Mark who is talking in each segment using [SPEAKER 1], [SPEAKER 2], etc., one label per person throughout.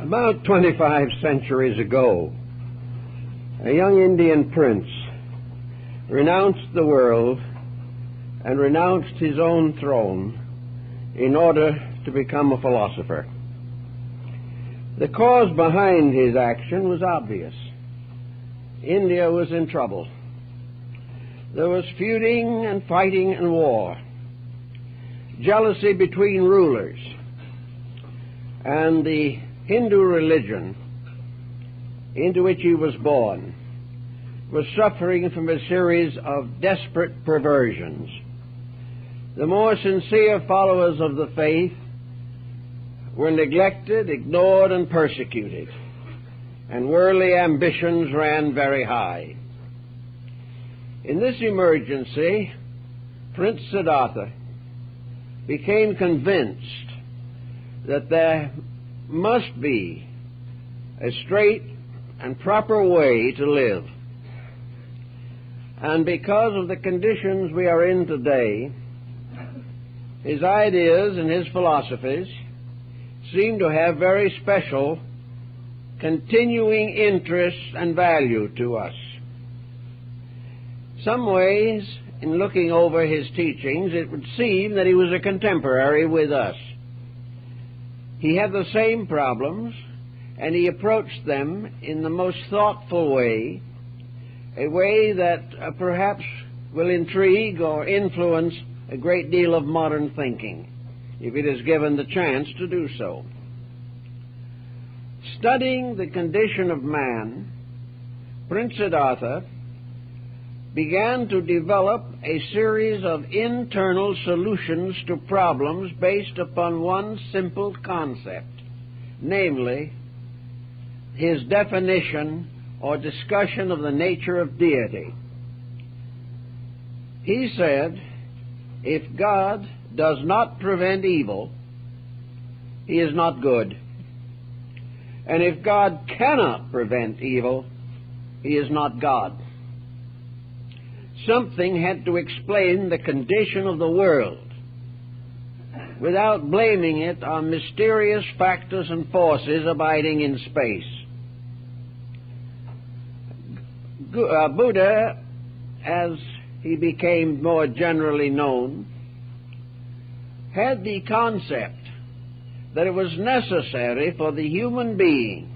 [SPEAKER 1] About 25 centuries ago, a young Indian prince renounced the world and renounced his own throne in order to become a philosopher. The cause behind his action was obvious. India was in trouble. There was feuding and fighting and war, jealousy between rulers, and the Hindu religion into which he was born was suffering from a series of desperate perversions. The more sincere followers of the faith were neglected, ignored, and persecuted, and worldly ambitions ran very high. In this emergency, Prince Siddhartha became convinced that there must be a straight and proper way to live. And because of the conditions we are in today, his ideas and his philosophies seem to have very special continuing interest and value to us. Some ways, in looking over his teachings, it would seem that he was a contemporary with us. He had the same problems, and he approached them in the most thoughtful way, a way that perhaps will intrigue or influence a great deal of modern thinking, if it is given the chance to do so. Studying the condition of man, Prince Siddhartha began to develop a series of internal solutions to problems based upon one simple concept, namely, his definition or discussion of the nature of deity. He said, if God does not prevent evil, he is not good. And if God cannot prevent evil, he is not God. Something had to explain the condition of the world without blaming it on mysterious factors and forces abiding in space. Buddha, as he became more generally known, had the concept that it was necessary for the human being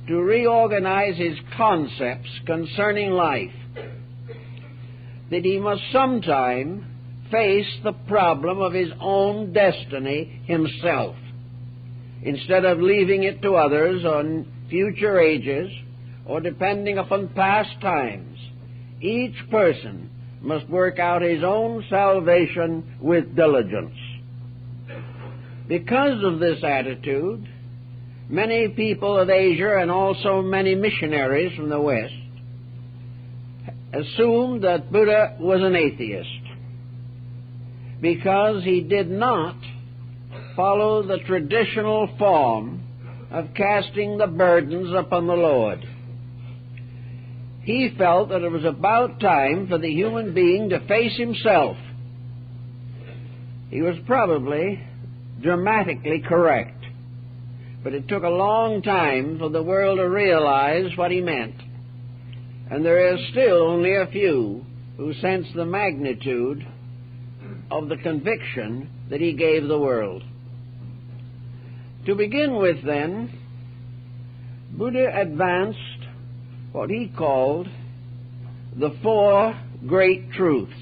[SPEAKER 1] to reorganize his concepts concerning life, that he must sometime face the problem of his own destiny himself, instead of leaving it to others or future ages or depending upon past times. Each person must work out his own salvation with diligence. Because of this attitude, many people of Asia and also many missionaries from the West assumed that Buddha was an atheist because he did not follow the traditional form of casting the burdens upon the Lord. He felt that it was about time for the human being to face himself. He was probably dramatically correct, but it took a long time for the world to realize what he meant. And there is still only a few who sense the magnitude of the conviction that he gave the world. To begin with, then, Buddha advanced what he called the four great truths.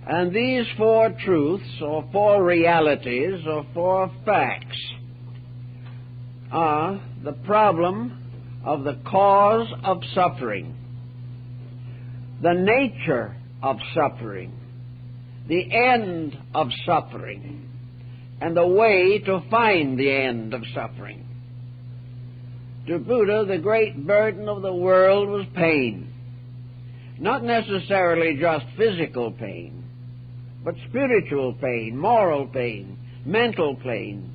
[SPEAKER 1] And these four truths, or four realities, or four facts, are the problem of the cause of suffering, the nature of suffering, the end of suffering, and the way to find the end of suffering. To Buddha, the great burden of the world was pain. Not necessarily just physical pain, but spiritual pain, moral pain, mental pain,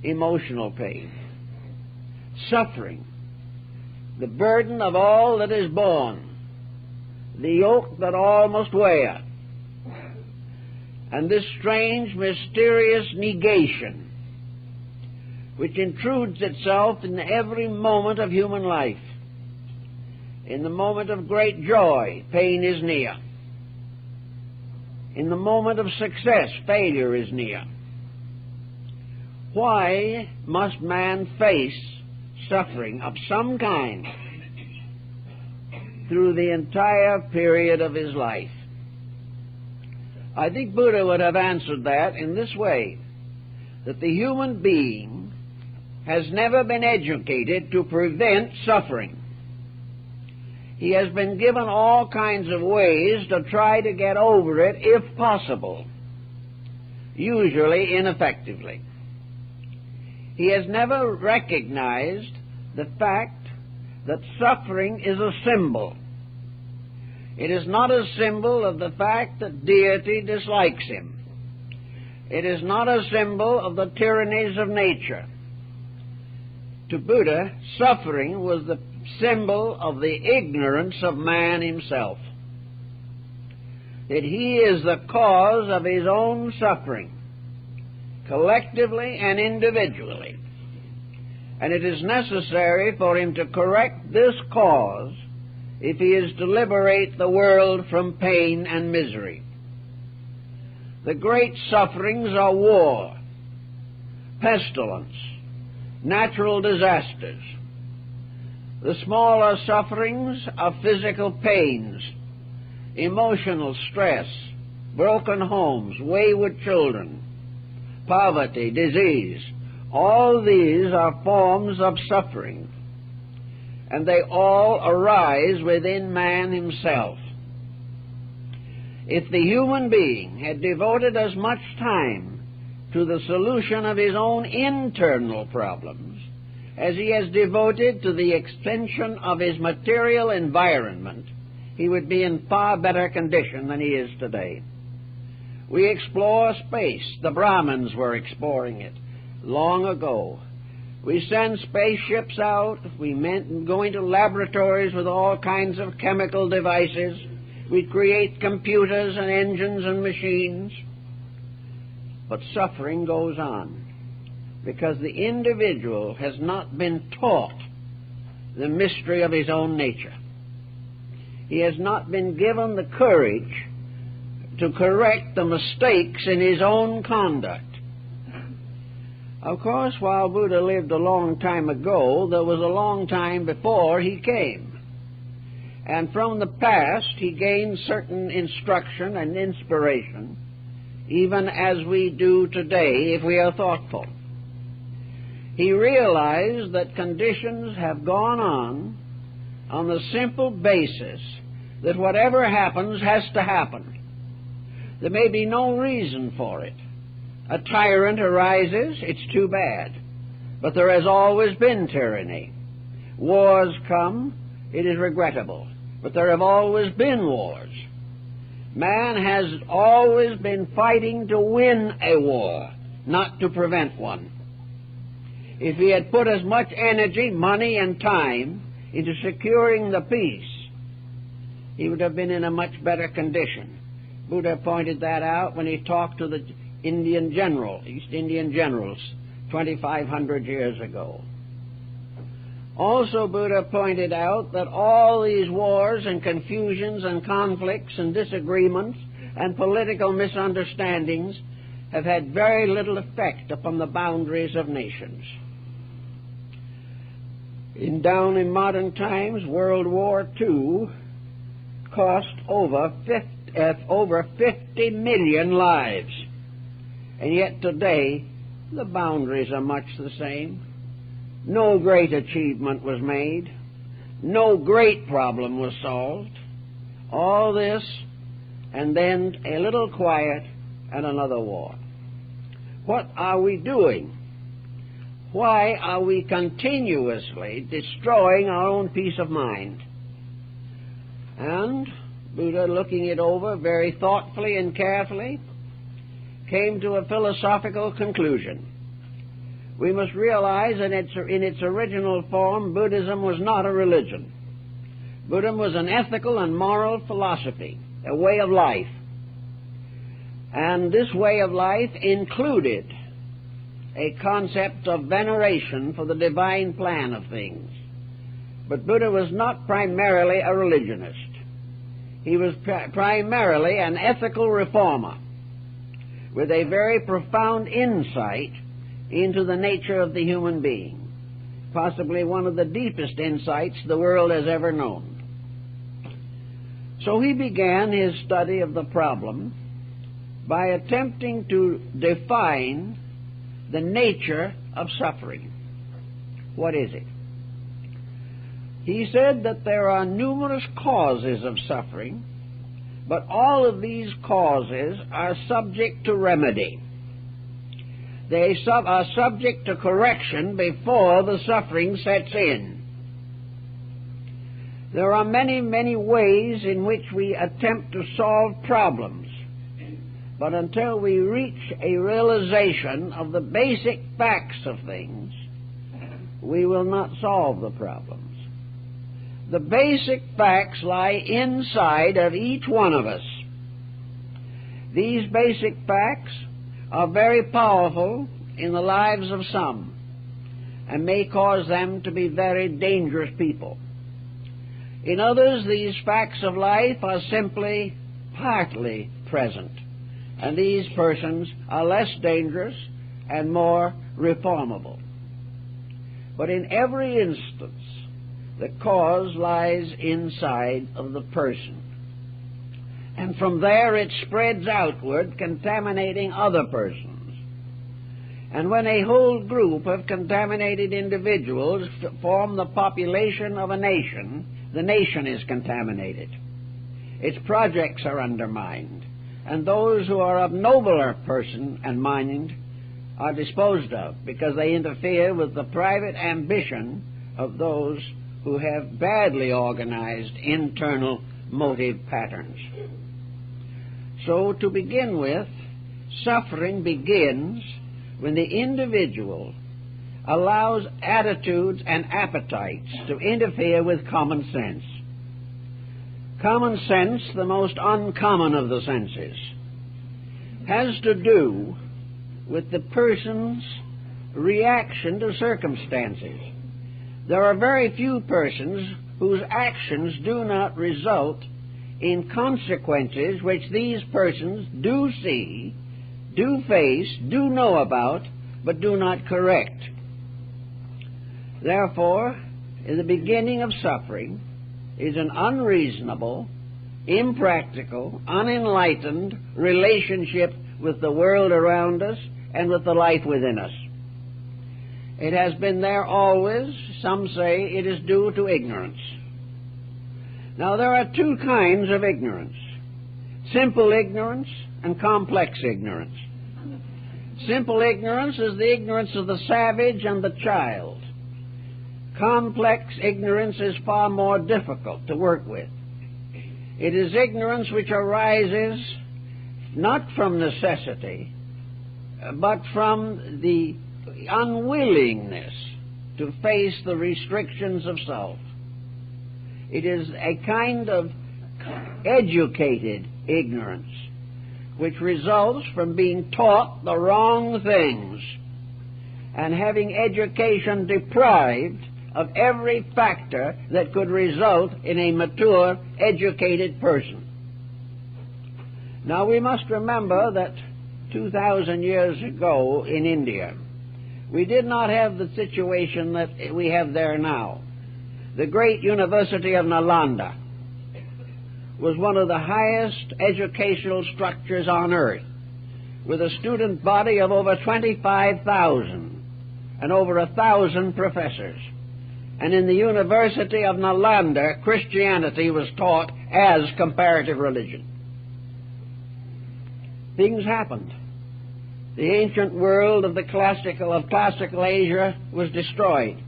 [SPEAKER 1] emotional pain. Suffering, the burden of all that is born, the yoke that all must wear, and this strange, mysterious negation which intrudes itself in every moment of human life. In the moment of great joy, pain is near. In the moment of success, failure is near. Why must man face suffering of some kind through the entire period of his life? I think Buddha would have answered that in this way, that the human being has never been educated to prevent suffering. He has been given all kinds of ways to try to get over it if possible, usually ineffectively. He has never recognized the fact that suffering is a symbol. It is not a symbol of the fact that deity dislikes him. It is not a symbol of the tyrannies of nature. To Buddha, suffering was the symbol of the ignorance of man himself. That he is the cause of his own suffering, collectively and individually. And it is necessary for him to correct this cause if he is to liberate the world from pain and misery. The great sufferings are war, pestilence, natural disasters. The smaller sufferings are physical pains, emotional stress, broken homes, wayward children, poverty, disease. All these are forms of suffering, and they all arise within man himself. If the human being had devoted as much time to the solution of his own internal problems as he has devoted to the extension of his material environment, he would be in far better condition than he is today. We explore space. The Brahmins were exploring it long ago. We send spaceships out. We go into laboratories with all kinds of chemical devices. We create computers and engines and machines. But suffering goes on because the individual has not been taught the mystery of his own nature. He has not been given the courage to correct the mistakes in his own conduct. Of course, while Buddha lived a long time ago, there was a long time before he came. And from the past, he gained certain instruction and inspiration, even as we do today if we are thoughtful. He realized that conditions have gone on the simple basis that whatever happens has to happen. There may be no reason for it. A tyrant arises, it's too bad. But there has always been tyranny. Wars come, it is regrettable. But there have always been wars. Man has always been fighting to win a war, not to prevent one. If he had put as much energy, money, and time into securing the peace, he would have been in a much better condition. Buddha pointed that out when he talked to the East Indian generals 2,500 years ago. Also, Buddha pointed out that all these wars and confusions and conflicts and disagreements and political misunderstandings have had very little effect upon the boundaries of nations. Down in modern times, World War II cost over 50 million lives. And yet today, the boundaries are much the same. No great achievement was made. No great problem was solved. All this, and then a little quiet and another war. What are we doing? Why are we continuously destroying our own peace of mind? And Buddha, looking it over very thoughtfully and carefully, came to a philosophical conclusion. We must realize that in its original form, Buddhism was not a religion. Buddhism was an ethical and moral philosophy, a way of life. And this way of life included a concept of veneration for the divine plan of things. But Buddha was not primarily a religionist. He was primarily an ethical reformer with a very profound insight into the nature of the human being, possibly one of the deepest insights the world has ever known. So he began his study of the problem by attempting to define the nature of suffering. What is it? He said that there are numerous causes of suffering, but all of these causes are subject to remedy. They are subject to correction before the suffering sets in. There are many, many ways in which we attempt to solve problems, but until we reach a realization of the basic facts of things, we will not solve the problems. The basic facts lie inside of each one of us. These basic facts are very powerful in the lives of some and may cause them to be very dangerous people. In others, these facts of life are simply partly present, and these persons are less dangerous and more reformable. But in every instance, the cause lies inside of the person, and from there it spreads outward, contaminating other persons. And when a whole group of contaminated individuals form the population of a nation, the nation is contaminated. Its projects are undermined, and those who are of nobler person and mind are disposed of because they interfere with the private ambition of those who have badly organized internal motive patterns. So, to begin with, suffering begins when the individual allows attitudes and appetites to interfere with common sense. Common sense, the most uncommon of the senses, has to do with the person's reaction to circumstances. There are very few persons whose actions do not result in consequences which these persons do see, do face, do know about, but do not correct. Therefore, in the beginning of suffering is an unreasonable, impractical, unenlightened relationship with the world around us and with the life within us. It has been there always. Some say it is due to ignorance. Now, there are two kinds of ignorance: simple ignorance and complex ignorance. Simple ignorance is the ignorance of the savage and the child. Complex ignorance is far more difficult to work with. It is ignorance which arises not from necessity, but from the unwillingness to face the restrictions of self. It is a kind of educated ignorance which results from being taught the wrong things and having education deprived of every factor that could result in a mature, educated person. Now, we must remember that 2,000 years ago in India, we did not have the situation that we have there now. The great University of Nalanda was one of the highest educational structures on earth, with a student body of over 25,000 and over 1,000 professors. And in the University of Nalanda, Christianity was taught as comparative religion. Things happened. The ancient world of classical Asia was destroyed.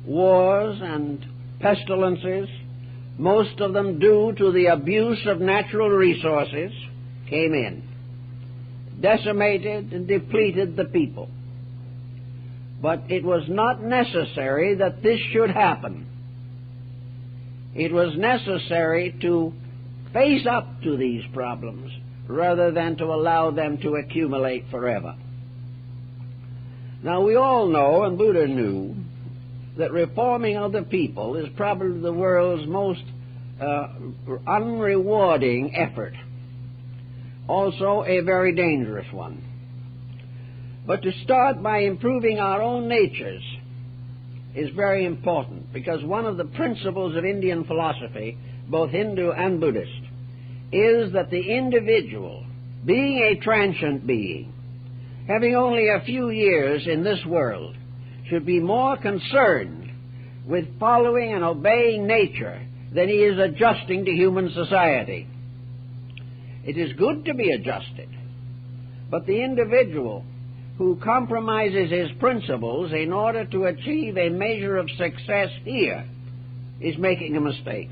[SPEAKER 1] Wars and pestilences, most of them due to the abuse of natural resources, came in, decimated and depleted the people. But it was not necessary that this should happen. It was necessary to face up to these problems rather than to allow them to accumulate forever. Now, we all know, and Buddha knew, that reforming other people is probably the world's most unrewarding effort. Also a very dangerous one. But to start by improving our own natures is very important, because one of the principles of Indian philosophy, both Hindu and Buddhist, is that the individual, being a transient being, having only a few years in this world, should be more concerned with following and obeying nature than he is adjusting to human society. It is good to be adjusted, but the individual who compromises his principles in order to achieve a measure of success here is making a mistake,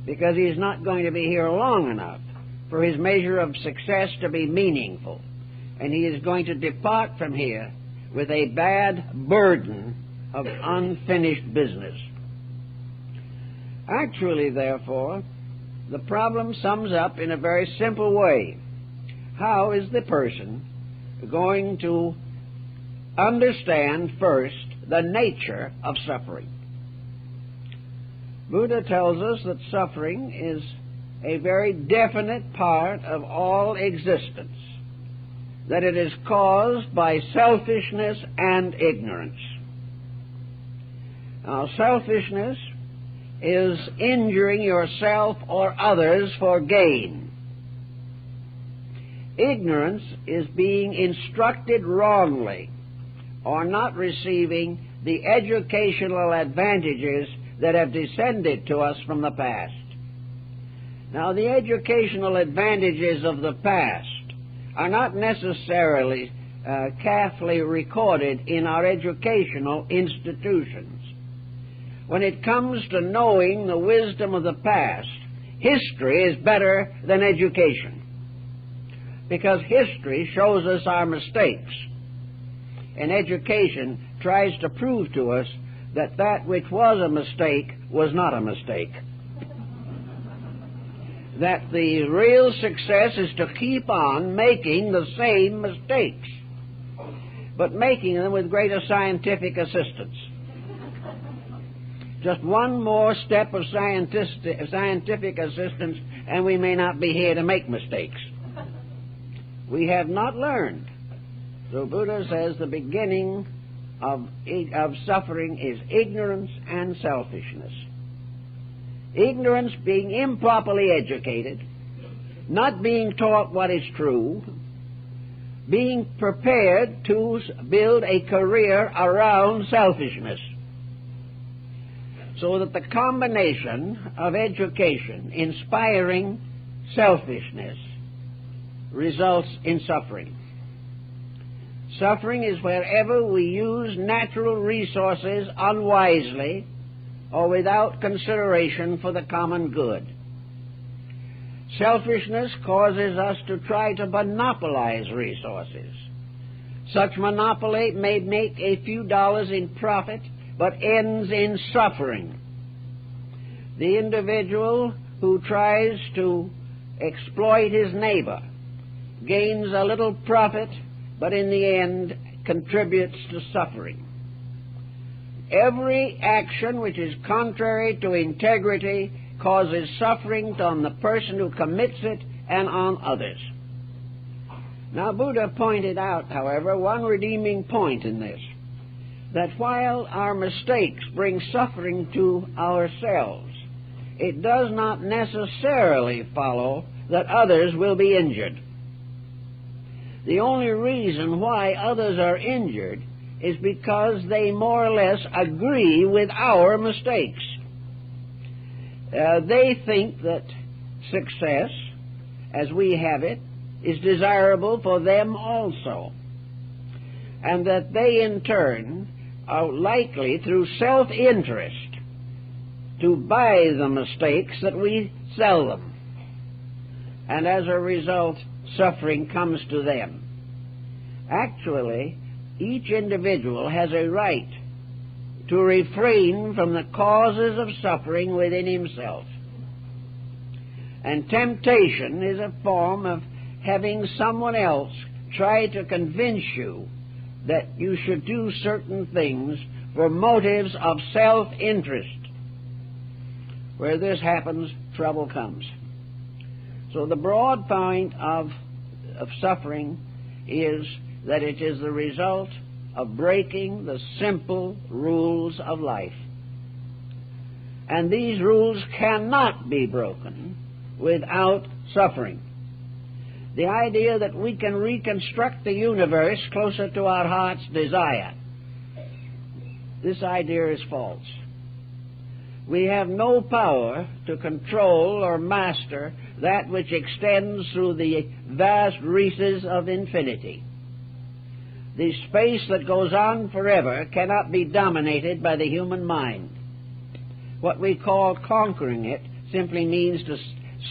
[SPEAKER 1] because he is not going to be here long enough for his measure of success to be meaningful, and he is going to depart from here with a bad burden of unfinished business. Actually, therefore, the problem sums up in a very simple way. How is the person going to understand first the nature of suffering? Buddha tells us that suffering is a very definite part of all existence, that it is caused by selfishness and ignorance. Now, selfishness is injuring yourself or others for gain. Ignorance is being instructed wrongly or not receiving the educational advantages that have descended to us from the past. Now, the educational advantages of the past are not necessarily carefully recorded in our educational institutions. When it comes to knowing the wisdom of the past, history is better than education, because history shows us our mistakes, and education tries to prove to us that that which was a mistake was not a mistake. That the real success is to keep on making the same mistakes, but making them with greater scientific assistance. Just one more step of scientific assistance, and we may not be here to make mistakes. We have not learned. So Buddha says the beginning of suffering is ignorance and selfishness. Ignorance, being improperly educated, not being taught what is true, being prepared to build a career around selfishness. So that the combination of education inspiring selfishness results in suffering. Suffering is wherever we use natural resources unwisely or without consideration for the common good. Selfishness causes us to try to monopolize resources. Such monopoly may make a few dollars in profit, but ends in suffering. The individual who tries to exploit his neighbor gains a little profit, but in the end contributes to suffering. Every action which is contrary to integrity causes suffering on the person who commits it and on others. Now, Buddha pointed out, however, one redeeming point in this, that while our mistakes bring suffering to ourselves, it does not necessarily follow that others will be injured. The only reason why others are injured is because they more or less agree with our mistakes. They think that success, as we have it, is desirable for them also, and that they in turn are likely, through self-interest, to buy the mistakes that we sell them. And as a result, suffering comes to them. Actually, each individual has a right to refrain from the causes of suffering within himself. And temptation is a form of having someone else try to convince you that you should do certain things for motives of self-interest. Where this happens, trouble comes. So the broad point of suffering is that it is the result of breaking the simple rules of life. And these rules cannot be broken without suffering. The idea that we can reconstruct the universe closer to our heart's desire, this idea is false. We have no power to control or master that which extends through the vast reaches of infinity. The space that goes on forever cannot be dominated by the human mind. What we call conquering it simply means to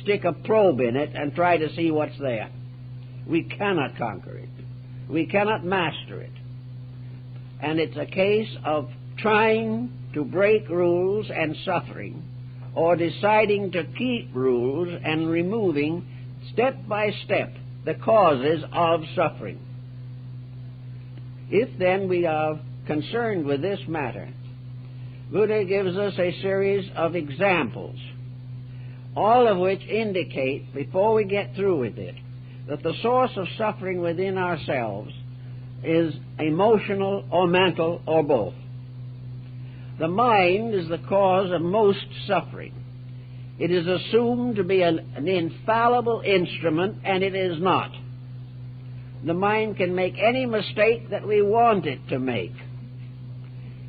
[SPEAKER 1] stick a probe in it and try to see what's there. We cannot conquer it. We cannot master it. And it's a case of trying to break rules and suffering, or deciding to keep rules and removing step by step the causes of suffering. If then we are concerned with this matter, Buddha gives us a series of examples, all of which indicate, before we get through with it, that the source of suffering within ourselves is emotional or mental or both. The mind is the cause of most suffering. It is assumed to be an infallible instrument, and it is not. The mind can make any mistake that we want it to make.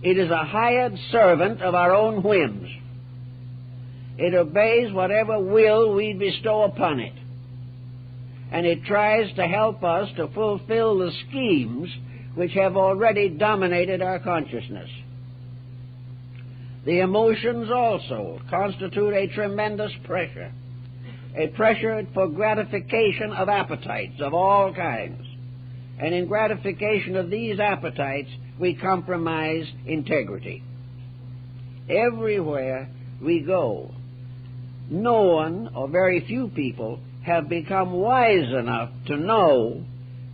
[SPEAKER 1] It is a hired servant of our own whims. It obeys whatever will we bestow upon it. And it tries to help us to fulfill the schemes which have already dominated our consciousness. The emotions also constitute a tremendous pressure, a pressure for gratification of appetites of all kinds. And in gratification of these appetites, we compromise integrity. Everywhere we go, no one or very few people have become wise enough to know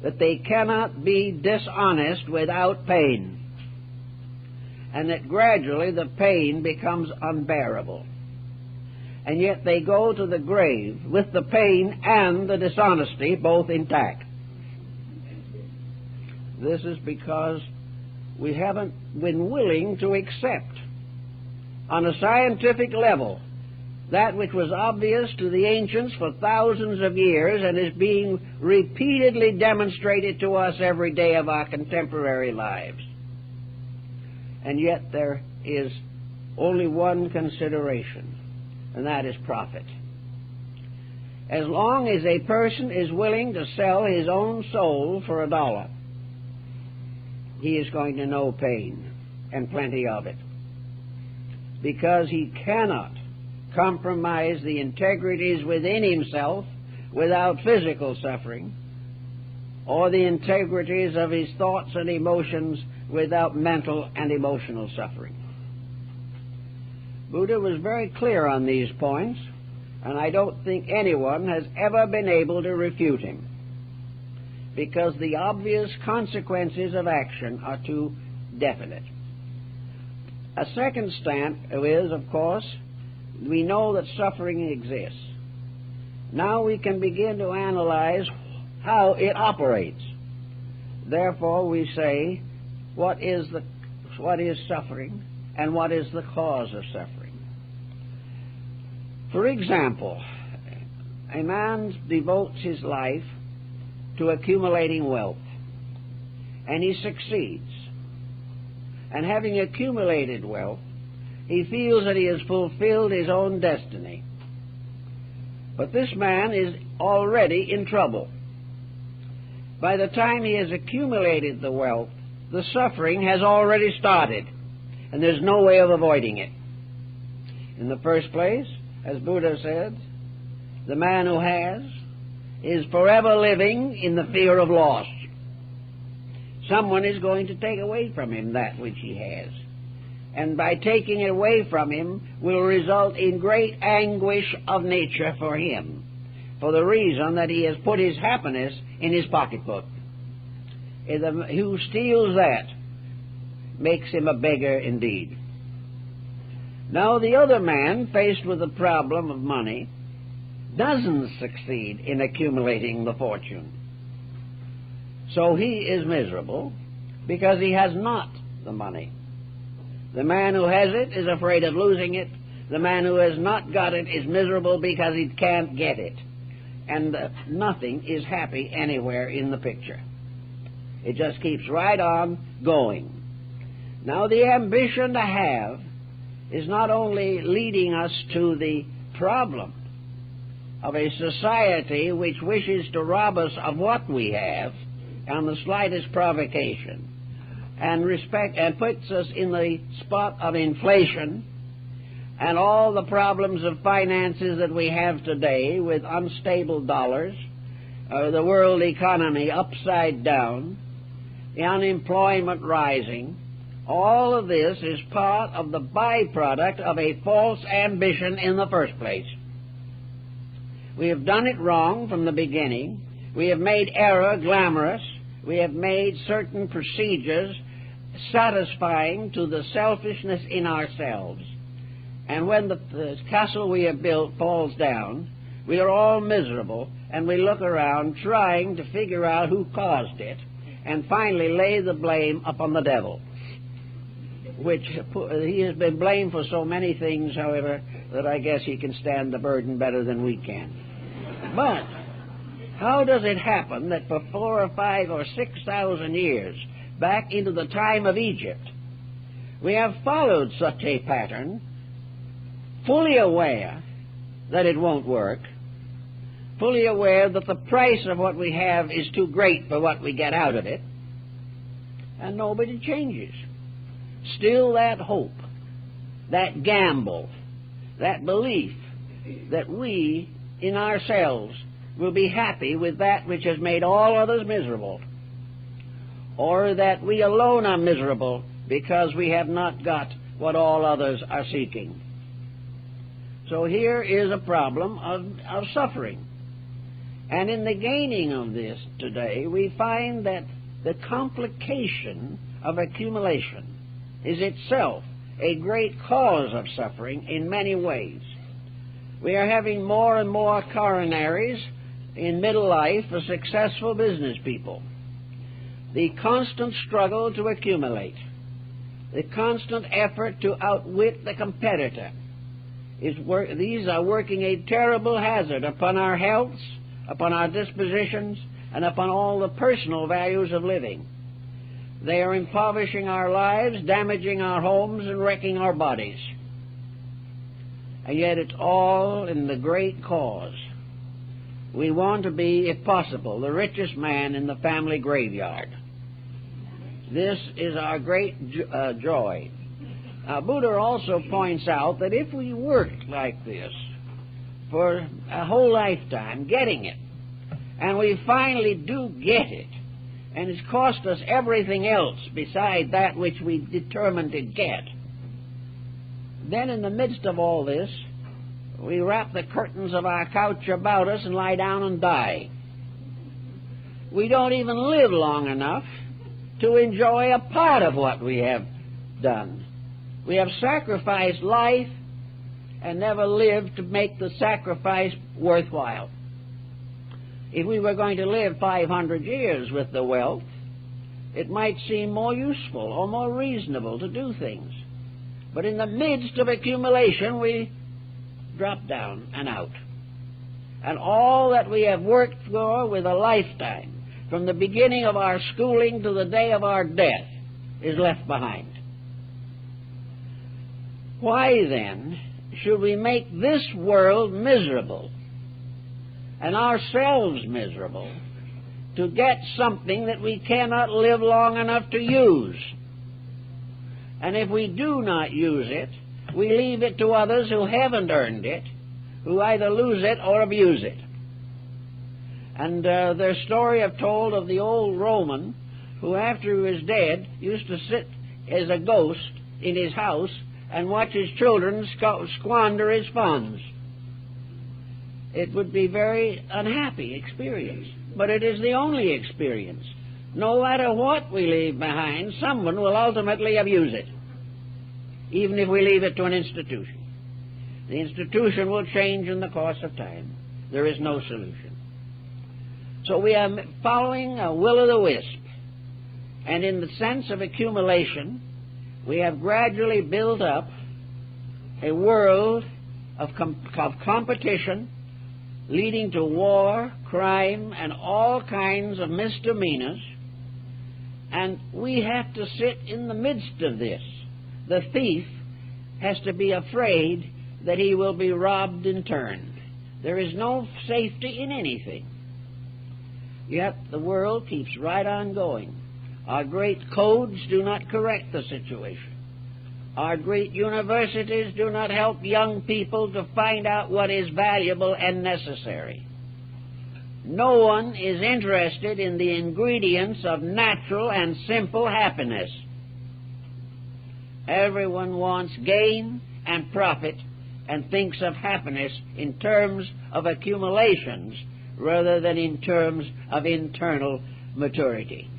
[SPEAKER 1] that they cannot be dishonest without pain, and that gradually the pain becomes unbearable. And yet they go to the grave with the pain and the dishonesty both intact. This is because we haven't been willing to accept, on a scientific level, that which was obvious to the ancients for thousands of years and is being repeatedly demonstrated to us every day of our contemporary lives. And yet there is only one consideration, and that is profit. As long as a person is willing to sell his own soul for $1, he is going to know pain, and plenty of it, because he cannot compromise the integrities within himself without physical suffering, or the integrities of his thoughts and emotions without mental and emotional suffering. Buddha was very clear on these points, and I don't think anyone has ever been able to refute him, because the obvious consequences of action are too definite. A second stamp is, of course, we know that suffering exists. Now we can begin to analyze how it operates. Therefore we say, what is suffering, and what is the cause of suffering? For example, a man devotes his life to accumulating wealth, and he succeeds. And having accumulated wealth, he feels that he has fulfilled his own destiny. But this man is already in trouble. By the time he has accumulated the wealth, the suffering has already started, and there's no way of avoiding it. In the first place, as Buddha said, the man who has is forever living in the fear of loss. Someone is going to take away from him that which he has, and by taking it away from him will result in great anguish of nature for him, for the reason that he has put his happiness in his pocketbook. who steals that makes him a beggar indeed. Now the other man, faced with the problem of money, doesn't succeed in accumulating the fortune. So he is miserable because he has not the money. The man who has it is afraid of losing it. The man who has not got it is miserable because he can't get it. And nothing is happy anywhere in the picture. It just keeps right on going. Now the ambition to have is not only leading us to the problem of a society which wishes to rob us of what we have on the slightest provocation, and puts us in the spot of inflation and all the problems of finances that we have today with unstable dollars, the world economy upside down, the unemployment rising. All of this is part of the byproduct of a false ambition in the first place. We have done it wrong from the beginning. We have made error glamorous. We have made certain procedures satisfying to the selfishness in ourselves. And when the castle we have built falls down, we are all miserable, and we look around trying to figure out who caused it, and finally lay the blame upon the devil, which he has been blamed for so many things, however, that I guess he can stand the burden better than we can. But how does it happen that for 4,000 or 5,000 or 6,000 years, back into the time of Egypt, we have followed such a pattern, fully aware that it won't work, fully aware that the price of what we have is too great for what we get out of it, and nobody changes. Still that hope, that gamble, that belief that we in ourselves will be happy with that which has made all others miserable, or that we alone are miserable because we have not got what all others are seeking. So here is a problem of suffering. And in the gaining of this today, we find that the complication of accumulation is itself a great cause of suffering in many ways. We are having more and more coronaries in middle life for successful business people. The constant struggle to accumulate, the constant effort to outwit the competitor, these are working a terrible hazard upon our healths, upon our dispositions, and upon all the personal values of living. They are impoverishing our lives, damaging our homes, and wrecking our bodies. And yet it's all in the great cause. We want to be, if possible, the richest man in the family graveyard. This is our great joy. Buddha also points out that if we worked like this for a whole lifetime, getting it, and we finally do get it, and it's cost us everything else beside that which we determined to get, then in the midst of all this, we wrap the curtains of our couch about us and lie down and die. We don't even live long enough to enjoy a part of what we have done. We have sacrificed life and never lived to make the sacrifice worthwhile. If we were going to live 500 years with the wealth, it might seem more useful or more reasonable to do things. But in the midst of accumulation, we drop down and out. And all that we have worked for with a lifetime, from the beginning of our schooling to the day of our death, is left behind. Why then should we make this world miserable and ourselves miserable to get something that we cannot live long enough to use? And if we do not use it, we leave it to others who haven't earned it, who either lose it or abuse it. And their story I've told of the old Roman who, after he was dead, used to sit as a ghost in his house and watch his children squander his funds. It would be a very unhappy experience, but it is the only experience. no matter what we leave behind, someone will ultimately abuse it, even if we leave it to an institution. The institution will change in the course of time. There is no solution. So we are following a will-o'-the-wisp, and in the sense of accumulation, we have gradually built up a world of competition leading to war, crime, and all kinds of misdemeanors, and we have to sit in the midst of this. The thief has to be afraid that he will be robbed in turn. There is no safety in anything. Yet the world keeps right on going. Our great codes do not correct the situation. Our great universities do not help young people to find out what is valuable and necessary. No one is interested in the ingredients of natural and simple happiness. Everyone wants gain and profit and thinks of happiness in terms of accumulations rather than in terms of internal maturity.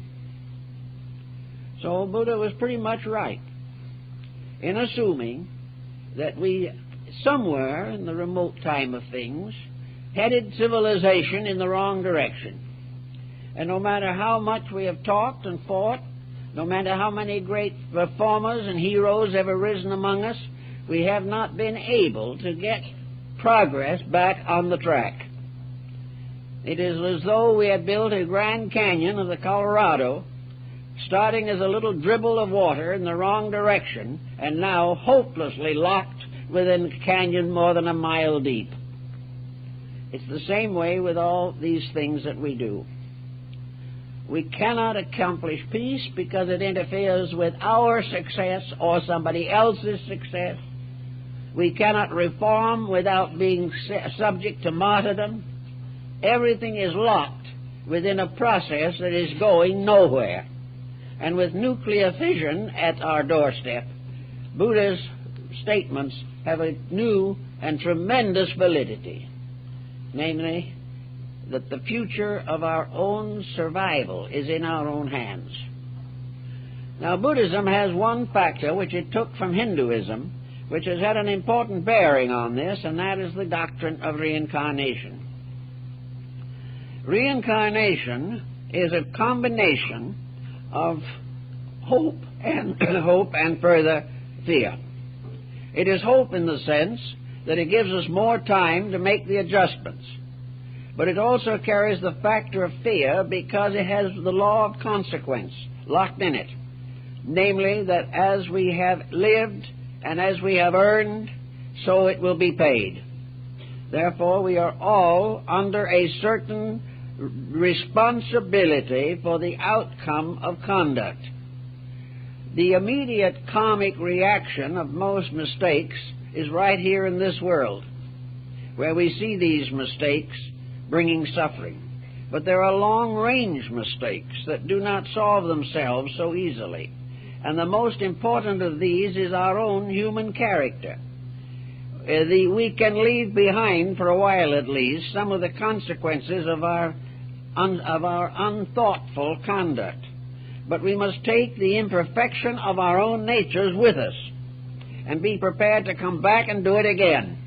[SPEAKER 1] So Buddha was pretty much right in assuming that we, somewhere in the remote time of things, headed civilization in the wrong direction. And no matter how much we have talked and fought, no matter how many great reformers and heroes have arisen among us, we have not been able to get progress back on the track. It is as though we had built a Grand Canyon of the Colorado, starting as a little dribble of water in the wrong direction, and now hopelessly locked within a canyon more than a mile deep. It's the same way with all these things that we do. We cannot accomplish peace because it interferes with our success or somebody else's success. We cannot reform without being subject to martyrdom. Everything is locked within a process that is going nowhere. And with nuclear fission at our doorstep, Buddha's statements have a new and tremendous validity, namely, that the future of our own survival is in our own hands. Now, Buddhism has one factor which it took from Hinduism, which has had an important bearing on this, and that is the doctrine of reincarnation. Reincarnation is a combination of hope and further fear. It is hope in the sense that it gives us more time to make the adjustments. But it also carries the factor of fear because it has the law of consequence locked in it. Namely, that as we have lived and as we have earned, so it will be paid. Therefore, we are all under a certain responsibility for the outcome of conduct. The immediate karmic reaction of most mistakes is right here in this world, where we see these mistakes bringing suffering. But there are long-range mistakes that do not solve themselves so easily. And the most important of these is our own human character. We can leave behind, for a while at least, some of the consequences of our unthoughtful conduct. But we must take the imperfection of our own natures with us and be prepared to come back and do it again,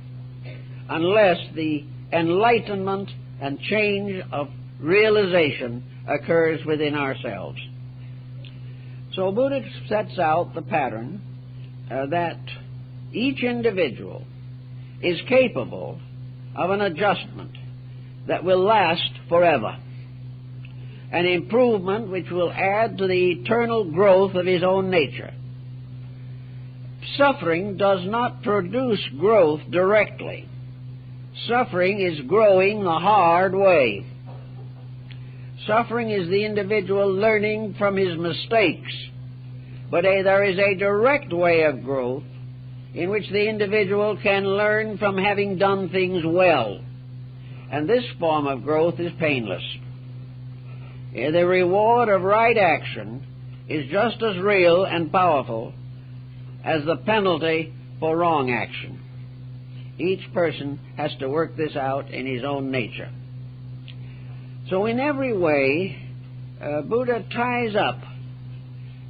[SPEAKER 1] unless the enlightenment and change of realization occurs within ourselves. So Buddha sets out the pattern that each individual is capable of an adjustment that will last forever, an improvement which will add to the eternal growth of his own nature. Suffering does not produce growth directly. Suffering is growing the hard way. Suffering is the individual learning from his mistakes. But there is a direct way of growth in which the individual can learn from having done things well. And this form of growth is painless. The reward of right action is just as real and powerful as the penalty for wrong action. Each person has to work this out in his own nature. So in every way, Buddha ties up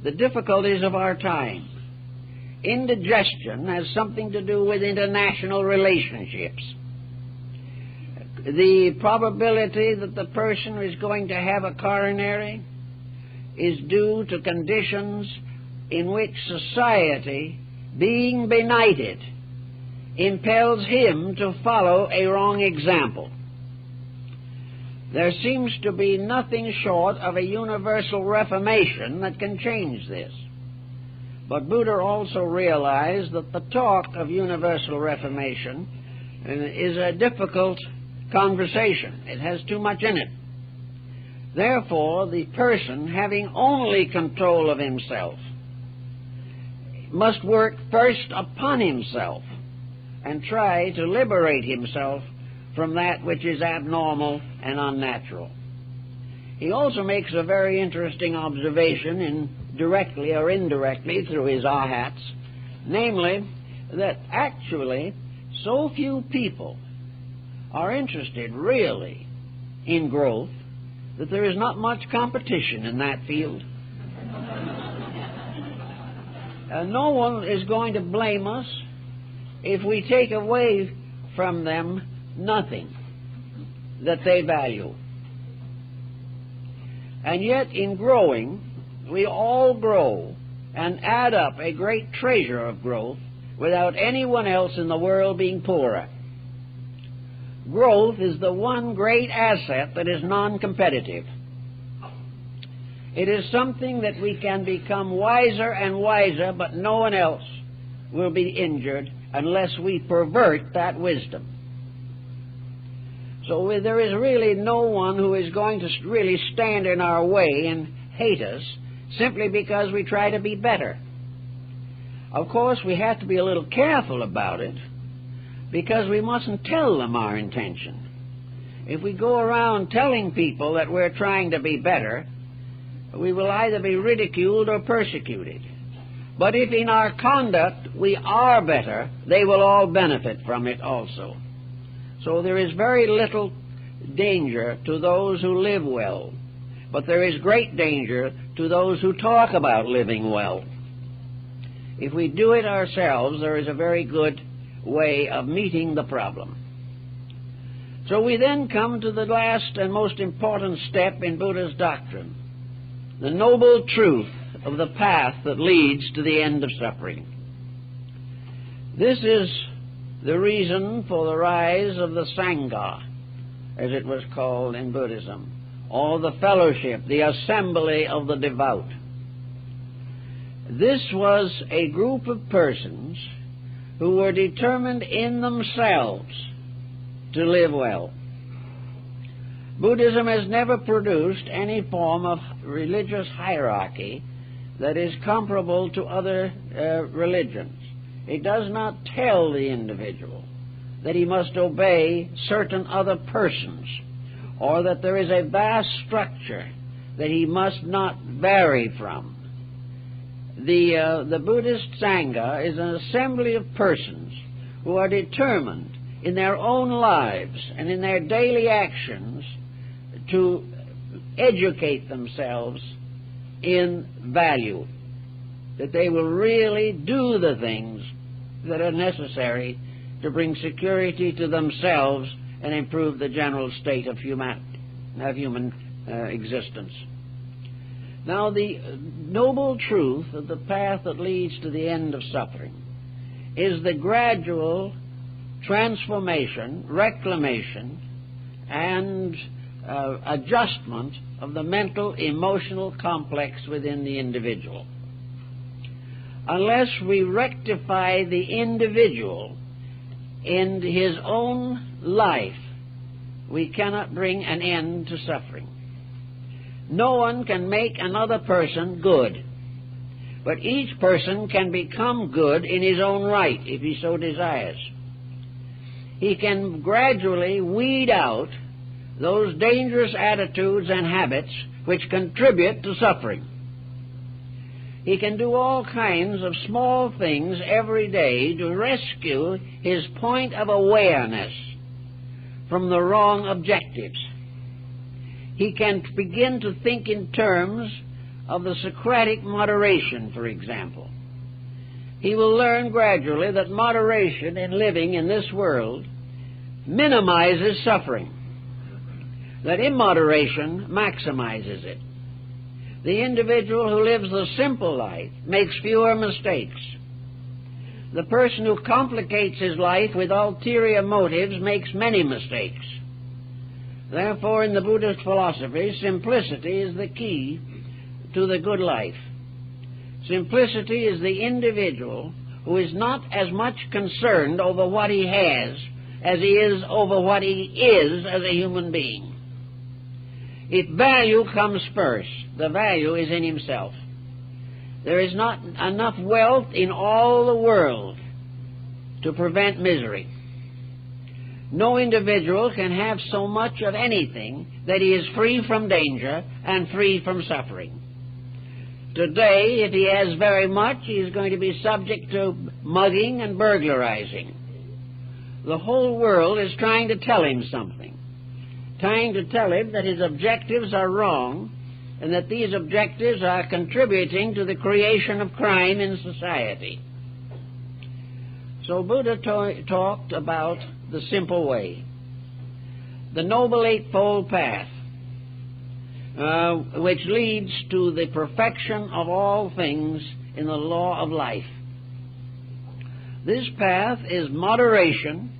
[SPEAKER 1] the difficulties of our time. Indigestion has something to do with international relationships. The probability that the person is going to have a coronary is due to conditions in which society, being benighted, impels him to follow a wrong example. There seems to be nothing short of a universal reformation that can change this. But Buddha also realized that the talk of universal reformation is a difficult conversation. It has too much in it. Therefore, the person, having only control of himself, must work first upon himself and try to liberate himself from that which is abnormal and unnatural. He also makes a very interesting observation, directly or indirectly through his ahats, namely that actually so few people are interested really in growth that there is not much competition in that field. No one is going to blame us if we take away from them nothing that they value. And yet in growing, we all grow and add up a great treasure of growth without anyone else in the world being poorer. Growth is the one great asset that is non-competitive. It is something that we can become wiser and wiser, but no one else will be injured unless we pervert that wisdom. So there is really no one who is going to really stand in our way and hate us simply because we try to be better. Of course, we have to be a little careful about it, because we mustn't tell them our intention. If we go around telling people that we're trying to be better, we will either be ridiculed or persecuted. But if in our conduct we are better, they will all benefit from it also. So there is very little danger to those who live well, but there is great danger to those who talk about living well. If we do it ourselves, there is a very good way of meeting the problem. So we then come to the last and most important step in Buddha's doctrine, the noble truth of the path that leads to the end of suffering. This is the reason for the rise of the Sangha, as it was called in Buddhism, or the fellowship, the assembly of the devout. This was a group of persons who were determined in themselves to live well. Buddhism has never produced any form of religious hierarchy that is comparable to other religions. It does not tell the individual that he must obey certain other persons, or that there is a vast structure that he must not vary from. The Buddhist Sangha is an assembly of persons who are determined in their own lives and in their daily actions to educate themselves in value, that they will really do the things that are necessary to bring security to themselves and improve the general state of human existence. Now, the noble truth of the path that leads to the end of suffering is the gradual transformation, reclamation, and adjustment of the mental, emotional complex within the individual. Unless we rectify the individual in his own life, we cannot bring an end to suffering. No one can make another person good, but each person can become good in his own right if he so desires. He can gradually weed out those dangerous attitudes and habits which contribute to suffering. He can do all kinds of small things every day to rescue his point of awareness from the wrong objectives. he can begin to think in terms of the Socratic moderation, for example. He will learn gradually that moderation in living in this world minimizes suffering, that immoderation maximizes it. The individual who lives the simple life makes fewer mistakes. The person who complicates his life with ulterior motives makes many mistakes. Therefore, in the Buddhist philosophy, simplicity is the key to the good life. Simplicity is the individual who is not as much concerned over what he has as he is over what he is as a human being. If value comes first, the value is in himself. There is not enough wealth in all the world to prevent misery. No individual can have so much of anything that he is free from danger and free from suffering. Today, if he has very much, he is going to be subject to mugging and burglarizing. The whole world is trying to tell him something, trying to tell him that his objectives are wrong and that these objectives are contributing to the creation of crime in society. So Buddha talked about the simple way, the Noble Eightfold Path, which leads to the perfection of all things in the law of life. This path is moderation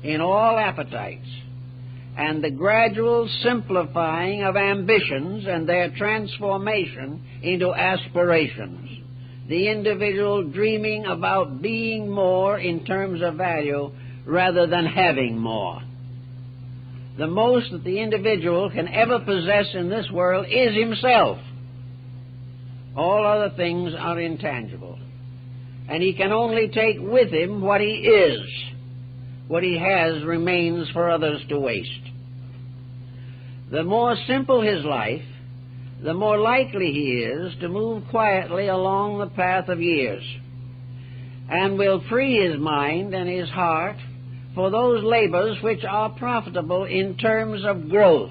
[SPEAKER 1] in all appetites and the gradual simplifying of ambitions and their transformation into aspirations. The individual dreaming about being more in terms of value rather than having more. The most that the individual can ever possess in this world is himself. All other things are intangible. And he can only take with him what he is. What he has remains for others to waste. The more simple his life, the more likely he is to move quietly along the path of years, and will free his mind and his heart for those labors which are profitable in terms of growth.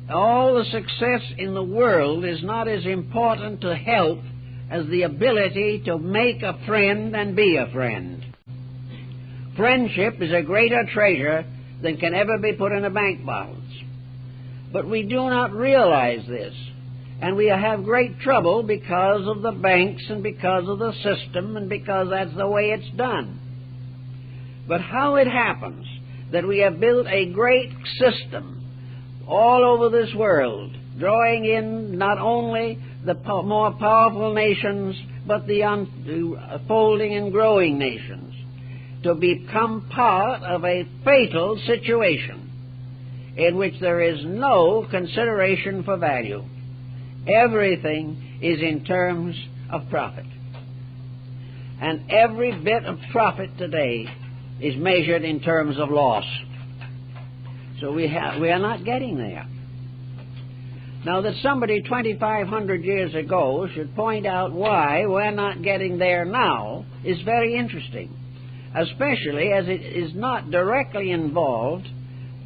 [SPEAKER 1] All the success in the world is not as important to help as the ability to make a friend and be a friend. Friendship is a greater treasure than can ever be put in a bank balance. But we do not realize this, and we have great trouble because of the banks and because of the system and because that's the way it's done. But how it happens that we have built a great system all over this world, drawing in not only the more powerful nations, but the unfolding and growing nations, to become part of a fatal situation in which there is no consideration for value. Everything is in terms of profit. And every bit of profit today is measured in terms of loss. So we are not getting there. Now, that somebody 2,500 years ago should point out why we're not getting there now is very interesting, especially as it is not directly involved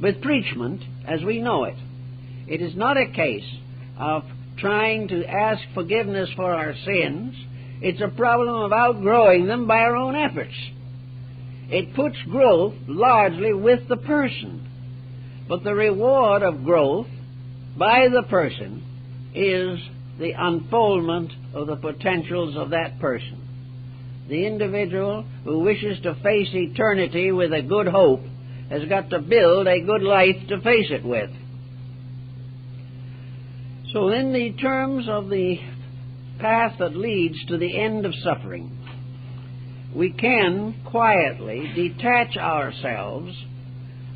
[SPEAKER 1] with preachment as we know it. It is not a case of trying to ask forgiveness for our sins. It's a problem of outgrowing them by our own efforts. It puts growth largely with the person, but the reward of growth by the person is the unfoldment of the potentials of that person. The individual who wishes to face eternity with a good hope has got to build a good life to face it with. So in the terms of the path that leads to the end of suffering, we can quietly detach ourselves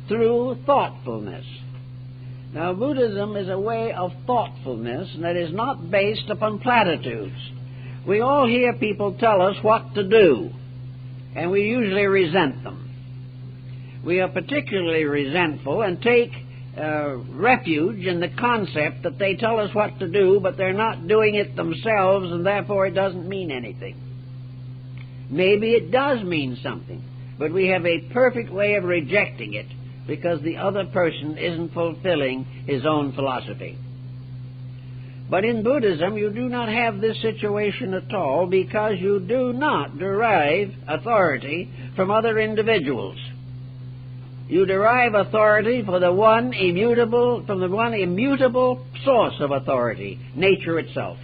[SPEAKER 1] through thoughtfulness. Now, Buddhism is a way of thoughtfulness that is not based upon platitudes. We all hear people tell us what to do, and we usually resent them. We are particularly resentful and take refuge in the concept that they tell us what to do, but they're not doing it themselves, and therefore it doesn't mean anything. Maybe it does mean something, but we have a perfect way of rejecting it because the other person isn't fulfilling his own philosophy. But in Buddhism, you do not have this situation at all, because you do not derive authority from other individuals. You derive authority from the one immutable source of authority, nature itself.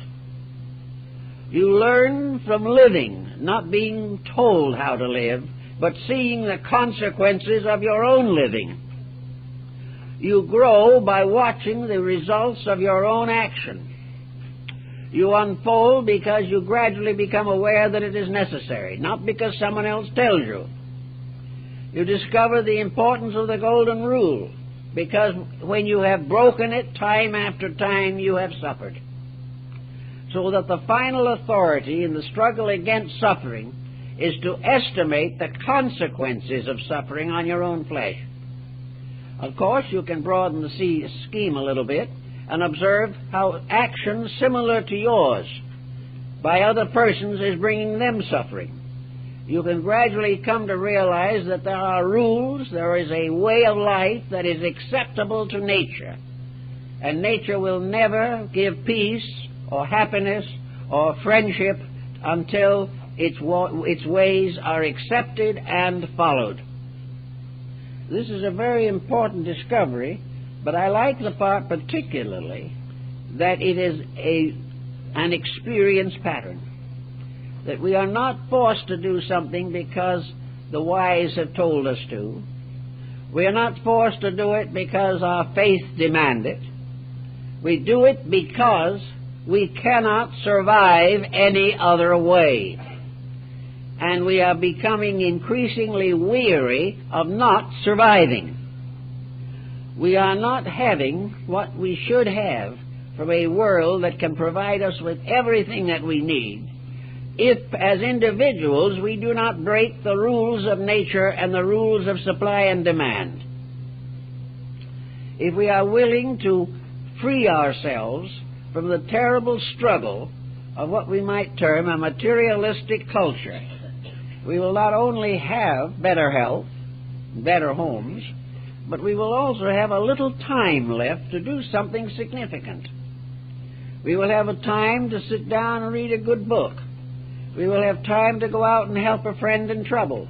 [SPEAKER 1] You learn from living, not being told how to live, but seeing the consequences of your own living. You grow by watching the results of your own action. You unfold because you gradually become aware that it is necessary, not because someone else tells you. You discover the importance of the golden rule, because when you have broken it time after time, you have suffered. So that the final authority in the struggle against suffering is to estimate the consequences of suffering on your own flesh. Of course, you can broaden the scheme a little bit and observe how actions similar to yours by other persons is bringing them suffering. You can gradually come to realize that there are rules, there is a way of life that is acceptable to nature, and nature will never give peace or happiness or friendship until its ways are accepted and followed. This is a very important discovery, but I like the part particularly that it is an experience pattern, that we are not forced to do something because the wise have told us to. We are not forced to do it because our faith demands it. We do it because we cannot survive any other way. And we are becoming increasingly weary of not surviving. We are not having what we should have from a world that can provide us with everything that we need, if, as individuals, we do not break the rules of nature and the rules of supply and demand. If we are willing to free ourselves from the terrible struggle of what we might term a materialistic culture, we will not only have better health, better homes, but we will also have a little time left to do something significant. We will have a time to sit down and read a good book. We will have time to go out and help a friend in trouble.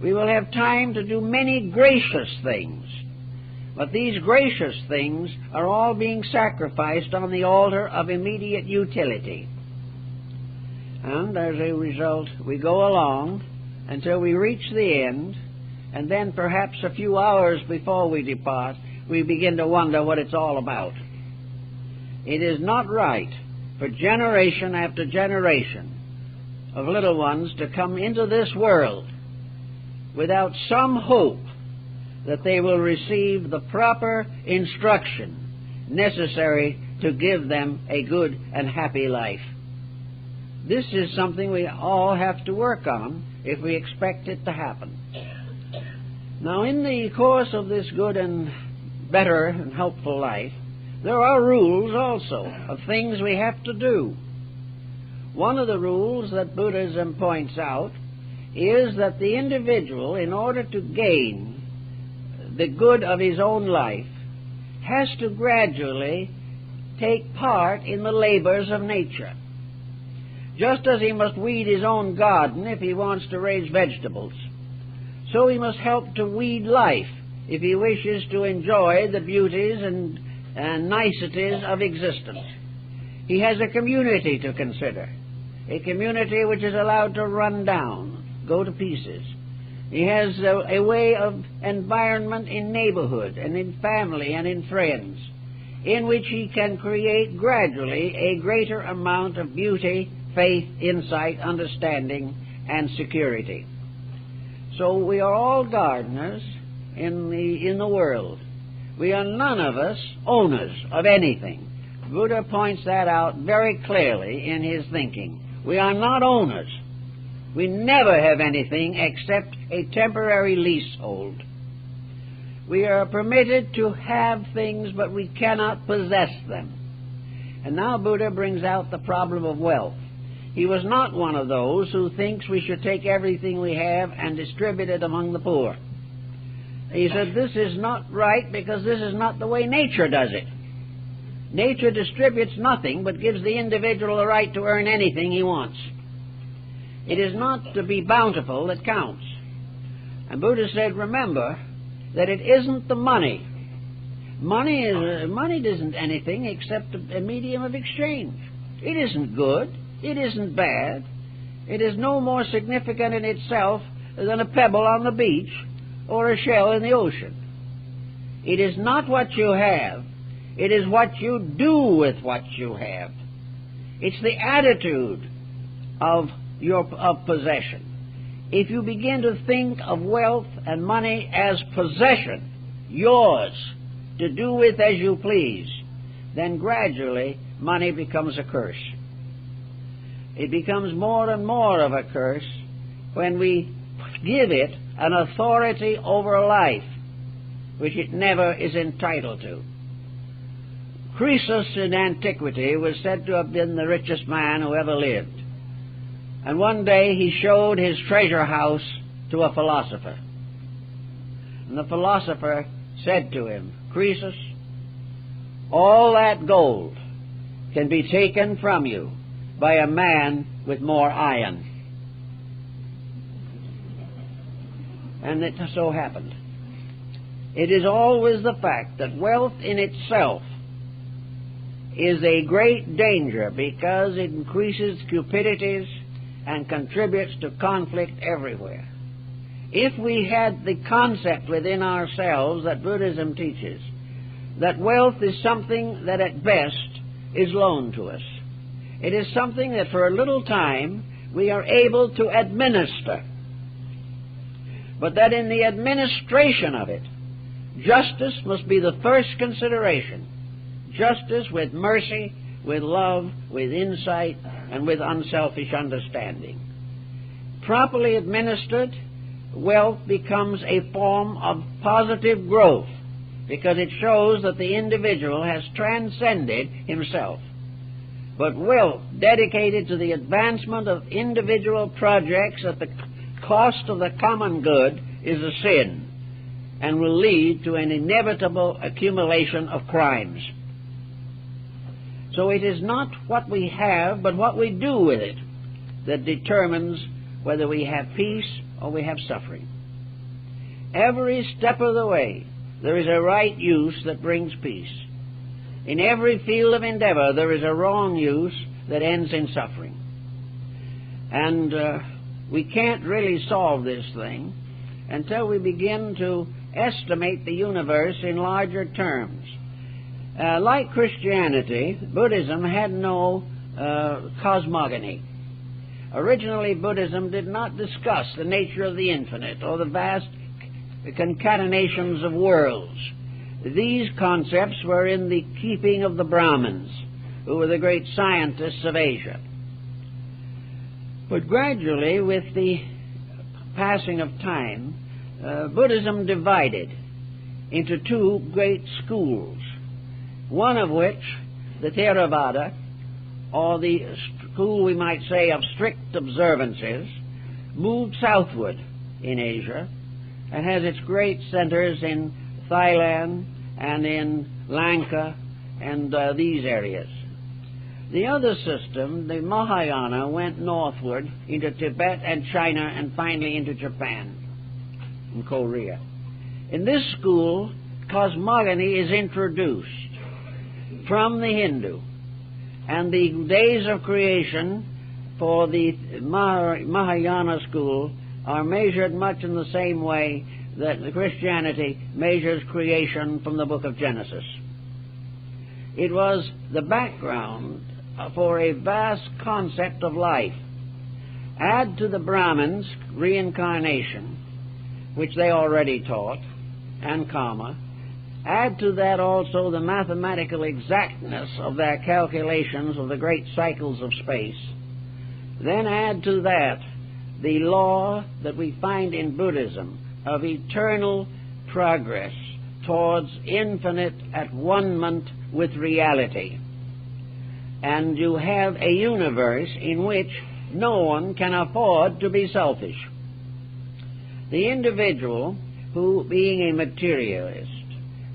[SPEAKER 1] We will have time to do many gracious things. But these gracious things are all being sacrificed on the altar of immediate utility. And as a result, we go along until we reach the end, and then perhaps a few hours before we depart, we begin to wonder what it's all about. It is not right for generation after generation of little ones to come into this world without some hope that they will receive the proper instruction necessary to give them a good and happy life. This is something we all have to work on if we expect it to happen. Now, in the course of this good and better and helpful life, there are rules also of things we have to do. One of the rules that Buddhism points out is that the individual, in order to gain the good of his own life, has to gradually take part in the labors of nature. Just as he must weed his own garden if he wants to raise vegetables, so he must help to weed life if he wishes to enjoy the beauties and niceties of existence. He has a community to consider, a community which is allowed to run down, go to pieces. He has a way of environment in neighborhood and in family and in friends, in which he can create gradually a greater amount of beauty, faith, insight, understanding, and security. So we are all gardeners in the world. We are none of us owners of anything. Buddha points that out very clearly in his thinking. We are not owners. We never have anything except a temporary leasehold. We are permitted to have things, but we cannot possess them. And now Buddha brings out the problem of wealth. He was not one of those who thinks we should take everything we have and distribute it among the poor. He said, this is not right because this is not the way nature does it. Nature distributes nothing but gives the individual the right to earn anything he wants. It is not to be bountiful that counts. And Buddha said, remember that it isn't the money. Money isn't anything except a medium of exchange. It isn't good. It isn't bad. It is no more significant in itself than a pebble on the beach or a shell in the ocean. It is not what you have. It is what you do with what you have. It's the attitude of possession. If you begin to think of wealth and money as possession, yours, to do with as you please, then gradually money becomes a curse. It becomes more and more of a curse when we give it an authority over life which it never is entitled to. Croesus in antiquity was said to have been the richest man who ever lived. And one day he showed his treasure house to a philosopher. And the philosopher said to him, Croesus, all that gold can be taken from you by a man with more iron. And it so happened. It is always the fact that wealth in itself is a great danger because it increases cupidities and contributes to conflict everywhere. If we had the concept within ourselves that Buddhism teaches, that wealth is something that at best is loaned to us. It is something that for a little time we are able to administer, but that in the administration of it, justice must be the first consideration. Justice with mercy, with love, with insight, and with unselfish understanding. Properly administered, wealth becomes a form of positive growth because it shows that the individual has transcended himself. But wealth dedicated to the advancement of individual projects at the cost of the common good is a sin and will lead to an inevitable accumulation of crimes. So it is not what we have, but what we do with it that determines whether we have peace or we have suffering. Every step of the way, there is a right use that brings peace. In every field of endeavor, there is a wrong use that ends in suffering. And we can't really solve this thing until we begin to estimate the universe in larger terms. Like Christianity, Buddhism had no cosmogony. Originally, Buddhism did not discuss the nature of the infinite or the vast concatenations of worlds. These concepts were in the keeping of the Brahmins, who were the great scientists of Asia. But gradually, with the passing of time, Buddhism divided into two great schools. One of which, the Theravada, or the school, we might say, of strict observances, moved southward in Asia and has its great centers in Thailand and in Lanka and these areas. The other system, the Mahayana, went northward into Tibet and China and finally into Japan and Korea. In this school, cosmogony is introduced from the Hindu, and the days of creation for the Mahayana school are measured much in the same way that the Christianity measures creation from the book of Genesis. It was the background for a vast concept of life. Add to the Brahmins reincarnation, which they already taught, and karma. Add to that also the mathematical exactness of their calculations of the great cycles of space. Then add to that the law that we find in Buddhism of eternal progress towards infinite at-one-ment with reality. And you have a universe in which no one can afford to be selfish. The individual who, being a materialist,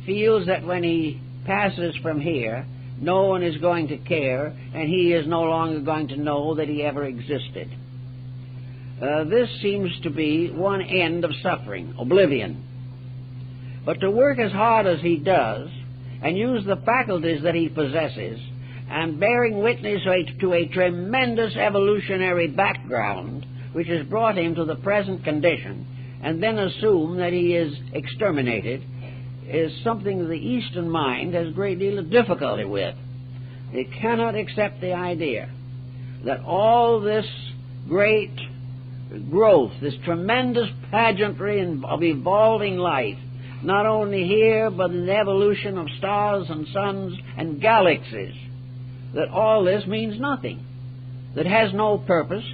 [SPEAKER 1] feels that when he passes from here, no one is going to care, and he is no longer going to know that he ever existed. This seems to be one end of suffering, oblivion. But to work as hard as he does, and use the faculties that he possesses, and bearing witness to a tremendous evolutionary background which has brought him to the present condition, and then assume that he is exterminated, is something the Eastern mind has a great deal of difficulty with. It cannot accept the idea that all this great growth, this tremendous pageantry of evolving life, not only here but in the evolution of stars and suns and galaxies, that all this means nothing, that has no purpose,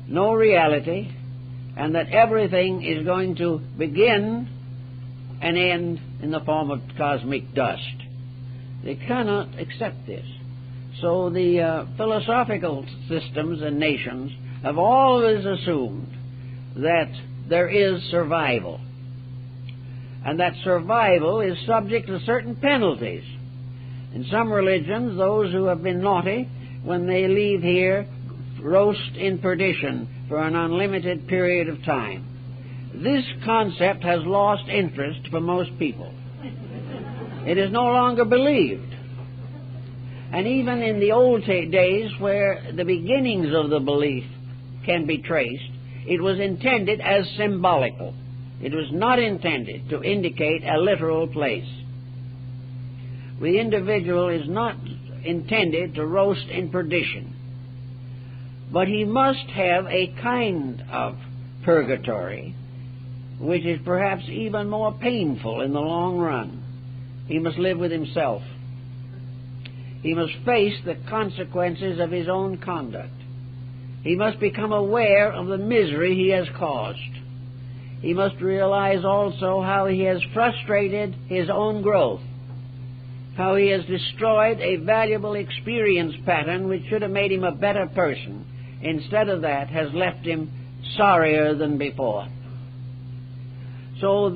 [SPEAKER 1] no reality, and that everything is going to begin and end in the form of cosmic dust. They cannot accept this. So the philosophical systems and nations have always assumed that there is survival, and that survival is subject to certain penalties. In some religions, those who have been naughty, when they leave here, roast in perdition for an unlimited period of time. This concept has lost interest for most people. It is no longer believed. And even in the old days, where the beginnings of the belief can be traced, it was intended as symbolical. It was not intended to indicate a literal place. The individual is not intended to roast in perdition, but he must have a kind of purgatory which is perhaps even more painful in the long run. He must live with himself. He must face the consequences of his own conduct. He must become aware of the misery he has caused. He must realize also how he has frustrated his own growth, how he has destroyed a valuable experience pattern which should have made him a better person. Instead of that, has left him sorrier than before. So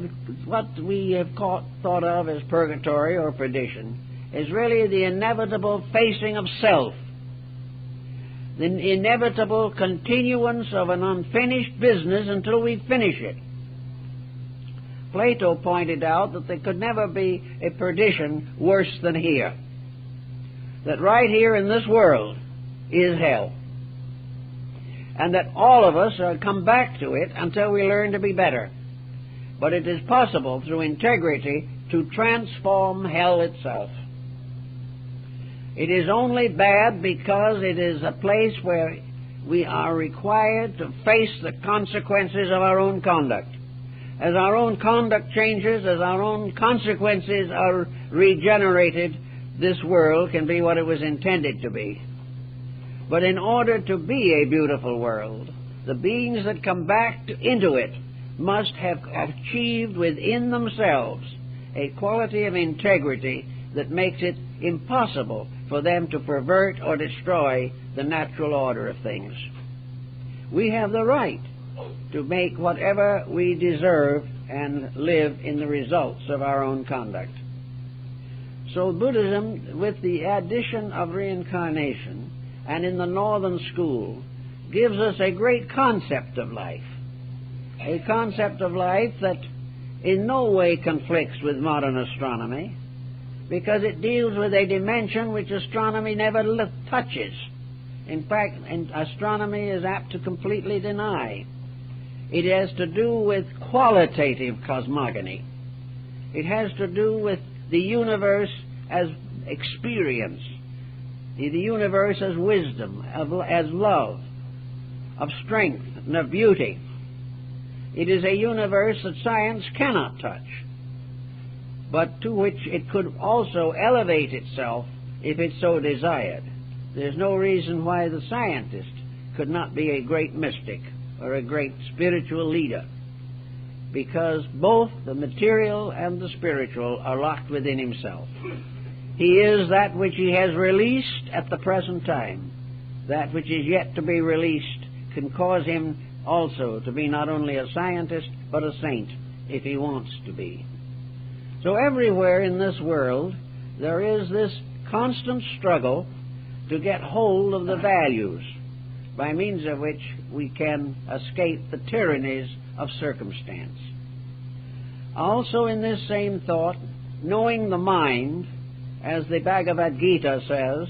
[SPEAKER 1] what we have thought of as purgatory or perdition is really the inevitable facing of self, the inevitable continuance of an unfinished business until we finish it. Plato pointed out that there could never be a perdition worse than here, that right here in this world is hell, and that all of us are come back to it until we learn to be better. But it is possible through integrity to transform hell itself. It is only bad because it is a place where we are required to face the consequences of our own conduct. As our own conduct changes, as our own consequences are regenerated, this world can be what it was intended to be. But in order to be a beautiful world, the beings that come back into it must have achieved within themselves a quality of integrity that makes it impossible for them to pervert or destroy the natural order of things. We have the right to make whatever we deserve and live in the results of our own conduct. So Buddhism, with the addition of reincarnation, and in the Northern School, gives us a great concept of life. A concept of life that in no way conflicts with modern astronomy, because it deals with a dimension which astronomy never touches. In fact, astronomy is apt to completely deny. It has to do with qualitative cosmogony. It has to do with the universe as experience, the universe as wisdom, as love, of strength and of beauty. It is a universe that science cannot touch, but to which it could also elevate itself if it so desired. There's no reason why the scientist could not be a great mystic or a great spiritual leader, because both the material and the spiritual are locked within himself. He is that which he has released at the present time. That which is yet to be released can cause him also to be not only a scientist, but a saint. if he wants to be. So everywhere in this world there is this constant struggle to get hold of the values by means of which we can escape the tyrannies of circumstance. Also in this same thought, knowing the mind, as the Bhagavad Gita says,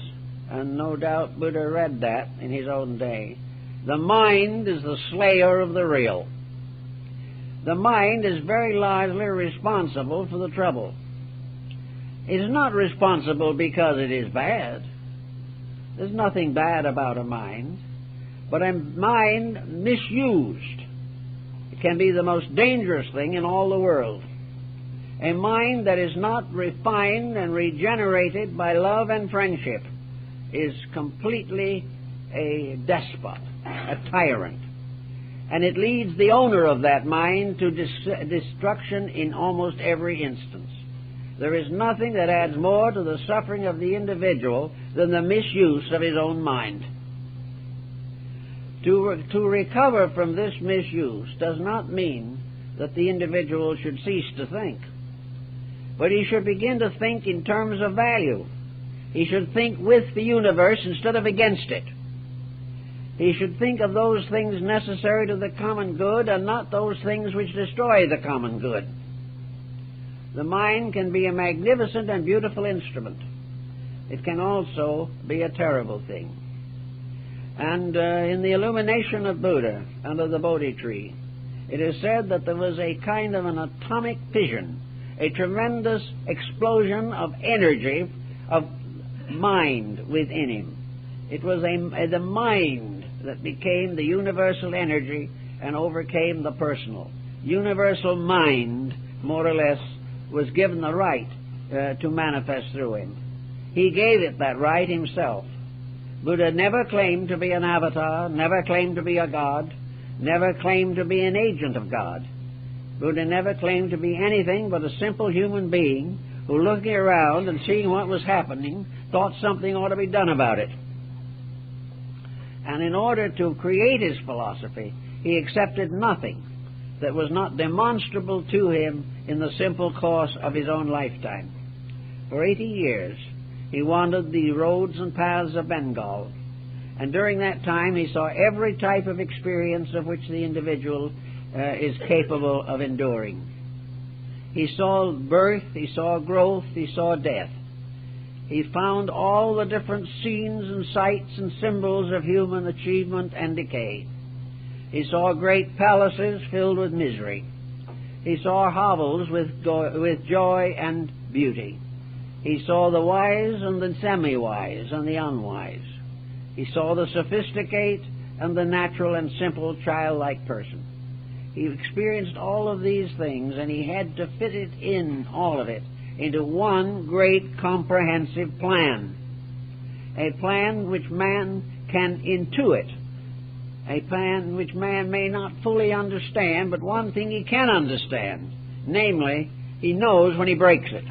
[SPEAKER 1] and no doubt Buddha read that in his own day, the mind is the slayer of the real. The mind is very largely responsible for the trouble. It is not responsible because it is bad. There's nothing bad about a mind. But a mind misused, it can be the most dangerous thing in all the world. A mind that is not refined and regenerated by love and friendship is completely a despot, a tyrant. And it leads the owner of that mind to destruction in almost every instance. There is nothing that adds more to the suffering of the individual than the misuse of his own mind. To recover from this misuse does not mean that the individual should cease to think, but he should begin to think in terms of value. He should think with the universe instead of against it. He should think of those things necessary to the common good and not those things which destroy the common good. The mind can be a magnificent and beautiful instrument. It can also be a terrible thing. And in the illumination of Buddha under the Bodhi tree, it is said that there was a kind of an atomic fission, a tremendous explosion of energy, of mind within him. It was the mind that became the universal energy and overcame the personal. Universal mind, more or less, was given the right to manifest through him. He gave it that right himself. Buddha never claimed to be an avatar, never claimed to be a god, never claimed to be an agent of God. Buddha never claimed to be anything but a simple human being who, looking around and seeing what was happening, thought something ought to be done about it. And in order to create his philosophy, he accepted nothing that was not demonstrable to him in the simple course of his own lifetime. For 80 years, he wandered the roads and paths of Bengal, and during that time he saw every type of experience of which the individual is capable of enduring. He saw birth, he saw growth, he saw death. He found all the different scenes and sights and symbols of human achievement and decay. He saw great palaces filled with misery. He saw hovels with joy and beauty. He saw the wise and the semi-wise and the unwise. He saw the sophisticate and the natural and simple childlike person. He experienced all of these things, and he had to fit it in, all of it, into one great comprehensive plan. A plan which man can intuit. A plan which man may not fully understand, but one thing he can understand. Namely, he knows when he breaks it.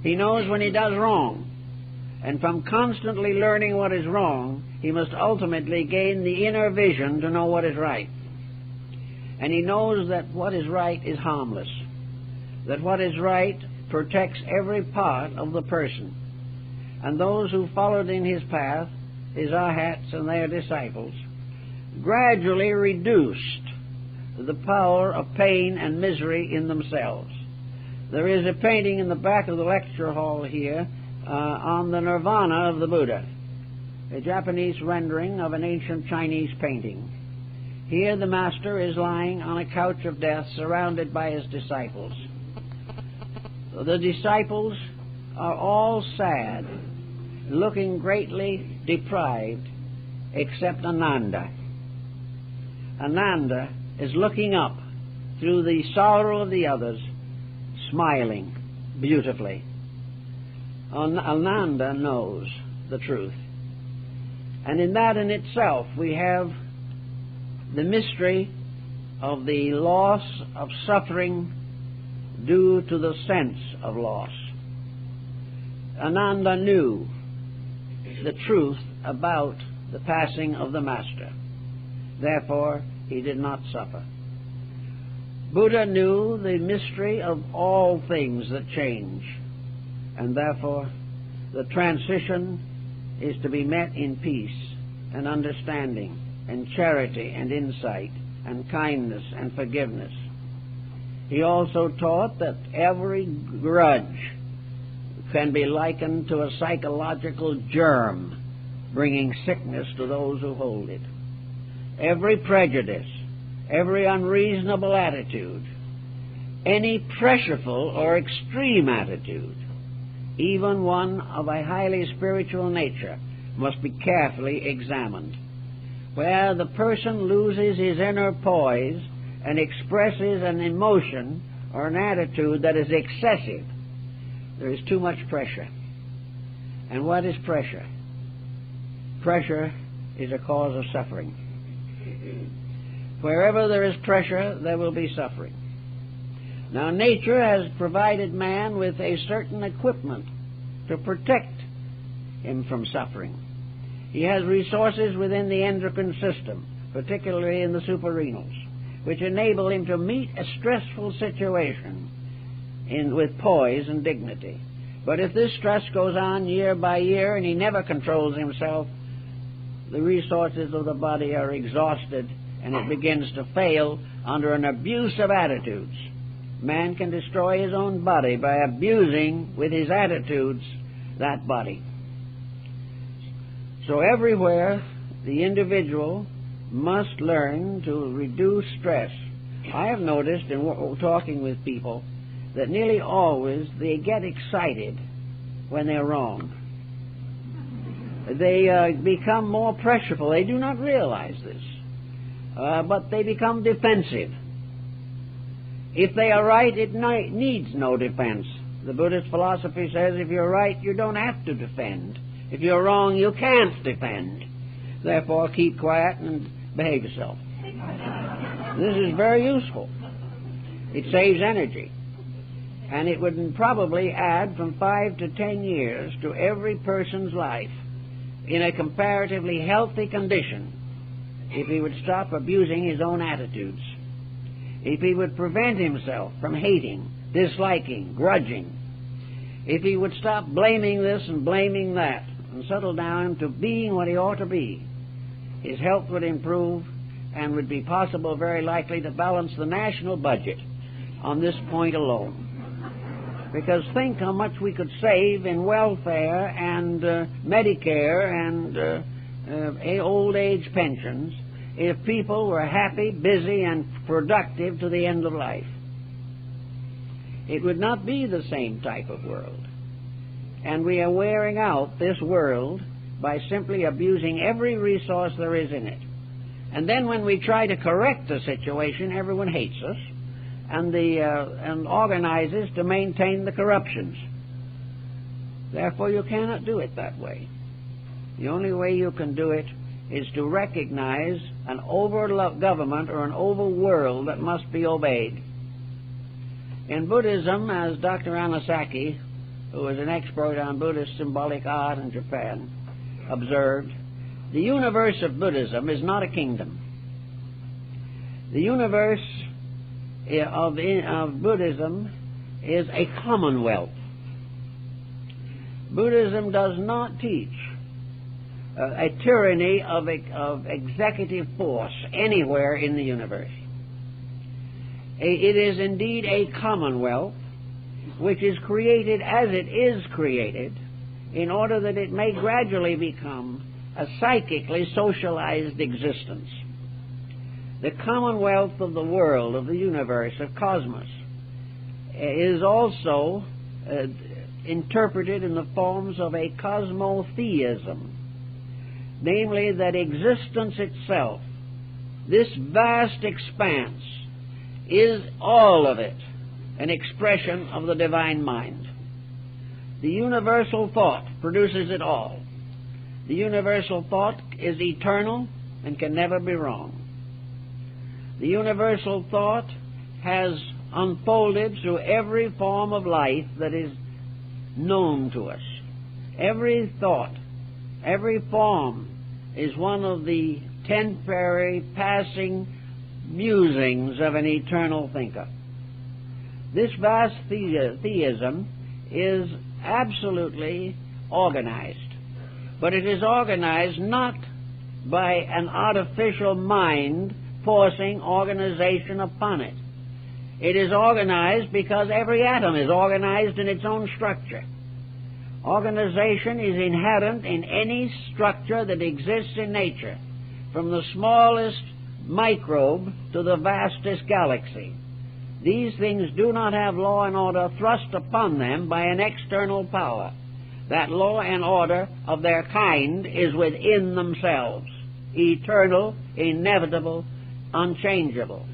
[SPEAKER 1] He knows when he does wrong. And from constantly learning what is wrong, he must ultimately gain the inner vision to know what is right. And he knows that what is right is harmless, that what is right protects every part of the person. And those who followed in his path, his arhats and their disciples, gradually reduced the power of pain and misery in themselves. There is a painting in the back of the lecture hall here on the nirvana of the Buddha, a Japanese rendering of an ancient Chinese painting. Here the master is lying on a couch of death surrounded by his disciples. The disciples are all sad, looking greatly deprived, except Ananda. Ananda is looking up through the sorrow of the others, smiling beautifully. Ananda knows the truth. And in that in itself we have the mystery of the loss of suffering due to the sense of loss. Ananda knew the truth about the passing of the Master. Therefore, he did not suffer. Buddha knew the mystery of all things that change, and therefore the transition is to be met in peace and understanding and charity and insight and kindness and forgiveness. He also taught that every grudge can be likened to a psychological germ bringing sickness to those who hold it. Every prejudice, every unreasonable attitude, any pressureful or extreme attitude, even one of a highly spiritual nature, must be carefully examined. Where the person loses his inner poise and expresses an emotion or an attitude that is excessive, there is too much pressure. And what is pressure? Pressure is a cause of suffering. Wherever there is pressure, there will be suffering. Now, nature has provided man with a certain equipment to protect him from suffering. He has resources within the endocrine system, particularly in the suprarenals, which enable him to meet a stressful situation with poise and dignity. But if this stress goes on year by year and he never controls himself, the resources of the body are exhausted and it begins to fail under an abuse of attitudes. Man can destroy his own body by abusing with his attitudes that body. So everywhere the individual must learn to reduce stress. I have noticed in talking with people that nearly always they get excited when they're wrong. They become more pressureful. They do not realize this, but they become defensive. If they are right, it needs no defense. The Buddhist philosophy says if you're right, you don't have to defend. If you're wrong, you can't defend. Therefore, keep quiet and behave yourself. This is very useful. It saves energy. And it would probably add from 5 to 10 years to every person's life in a comparatively healthy condition if he would stop abusing his own attitudes. If he would prevent himself from hating, disliking, grudging. If he would stop blaming this and blaming that and settle down to being what he ought to be, his health would improve and would be possible, very likely, to balance the national budget on this point alone. Because think how much we could save in welfare and Medicare and old age pensions if people were happy, busy, and productive to the end of life. It would not be the same type of world. And we are wearing out this world by simply abusing every resource there is in it. And then when we try to correct the situation, everyone hates us and organizes to maintain the corruptions. Therefore, you cannot do it that way. The only way you can do it is to recognize an over-government or an over-world that must be obeyed. In Buddhism, as Dr. Anasaki, who is an expert on Buddhist symbolic art in Japan, observed, the universe of Buddhism is not a kingdom. The universe of Buddhism is a commonwealth. Buddhism does not teach a tyranny of executive force anywhere in the universe. It is indeed a commonwealth which is created as it is created in order that it may gradually become a psychically socialized existence. The commonwealth of the world, of the universe, of cosmos, is also interpreted in the forms of a cosmotheism, namely that existence itself, this vast expanse, is all of it an expression of the divine mind. The universal thought produces it all. The universal thought is eternal and can never be wrong. The universal thought has unfolded through every form of life that is known to us. Every thought, every form is one of the temporary, passing, musings of an eternal thinker. This vast theism is absolutely organized, but it is organized not by an artificial mind forcing organization upon it. It is organized because every atom is organized in its own structure. Organization is inherent in any structure that exists in nature, from the smallest microbe to the vastest galaxy. These things do not have law and order thrust upon them by an external power. That law and order of their kind is within themselves, eternal, inevitable, unchangeable.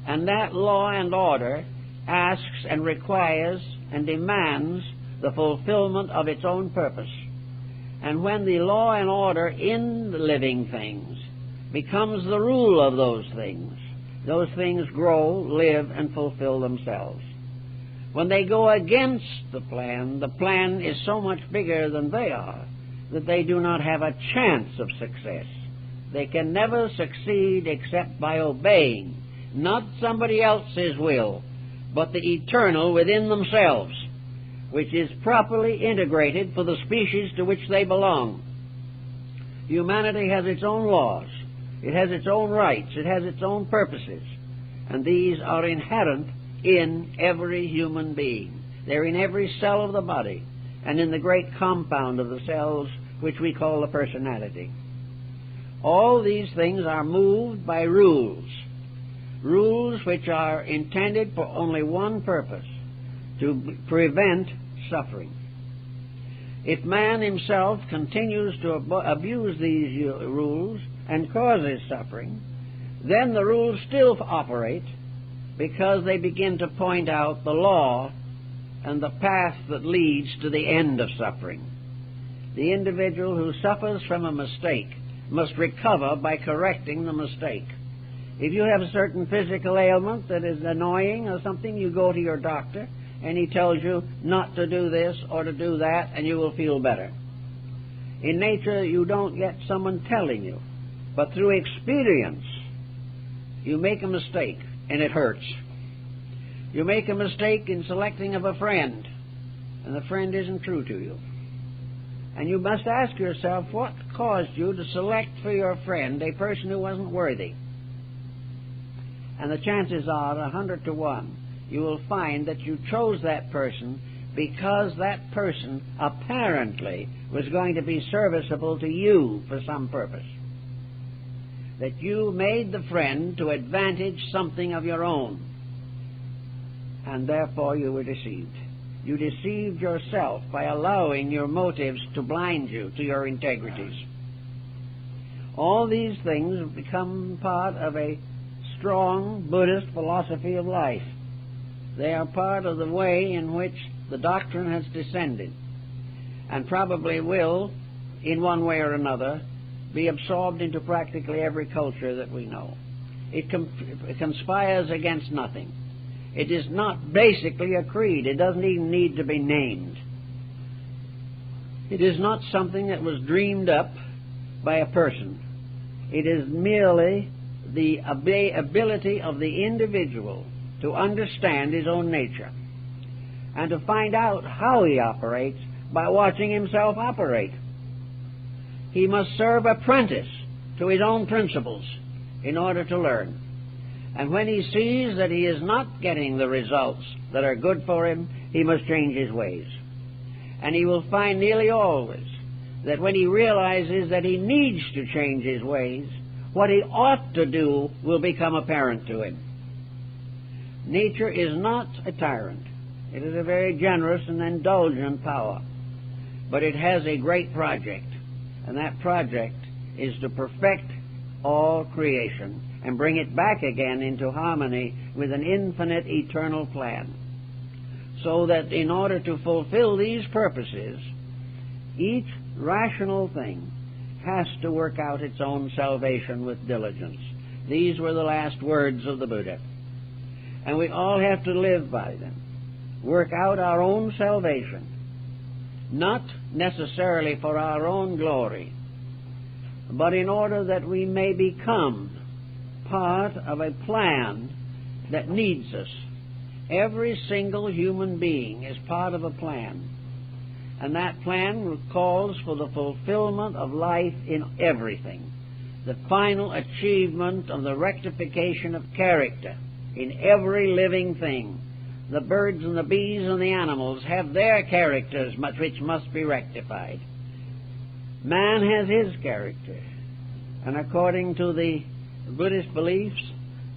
[SPEAKER 1] And that law and order asks and requires and demands the fulfillment of its own purpose. And when the law and order in the living things becomes the rule of those things grow, live, and fulfill themselves. When they go against the plan is so much bigger than they are that they do not have a chance of success. They can never succeed except by obeying, not somebody else's will, but the eternal within themselves, which is properly integrated for the species to which they belong. Humanity has its own laws. It has its own rights. It has its own purposes. And these are inherent in every human being. They're in every cell of the body and in the great compound of the cells which we call the personality. All these things are moved by rules which are intended for only one purpose, to prevent suffering. If man himself continues to abuse these rules and causes suffering, then the rules still operate because they begin to point out the law and the path that leads to the end of suffering. The individual who suffers from a mistake must recover by correcting the mistake. If you have a certain physical ailment that is annoying or something, you go to your doctor and he tells you not to do this or to do that, and you will feel better. In nature, you don't get someone telling you, but through experience, you make a mistake and it hurts. You make a mistake in selecting of a friend, and the friend isn't true to you. And you must ask yourself, what caused you to select for your friend a person who wasn't worthy? And the chances are 100 to 1. You will find that you chose that person because that person apparently was going to be serviceable to you for some purpose. That you made the friend to advantage something of your own, and therefore you were deceived. You deceived yourself by allowing your motives to blind you to your integrities. All these things have become part of a strong Buddhist philosophy of life. They are part of the way in which the doctrine has descended, and probably will, in one way or another, be absorbed into practically every culture that we know. It conspires against nothing. It is not basically a creed. It doesn't even need to be named. It is not something that was dreamed up by a person. It is merely the ability of the individual to understand his own nature and to find out how he operates by watching himself operate. He must serve apprentice to his own principles in order to learn. And when he sees that he is not getting the results that are good for him, he must change his ways. And he will find nearly always that when he realizes that he needs to change his ways, what he ought to do will become apparent to him. Nature is not a tyrant. It is a very generous and indulgent power. But it has a great project, and that project is to perfect all creation and bring it back again into harmony with an infinite eternal plan. So that in order to fulfill these purposes, each rational thing has to work out its own salvation with diligence. These were the last words of the Buddha. And we all have to live by them. Work out our own salvation, not necessarily for our own glory, but in order that we may become part of a plan that needs us. Every single human being is part of a plan. And that plan calls for the fulfillment of life in everything, the final achievement of the rectification of character in every living thing. The birds and the bees and the animals have their characters which must be rectified. Man has his character. And according to the Buddhist beliefs,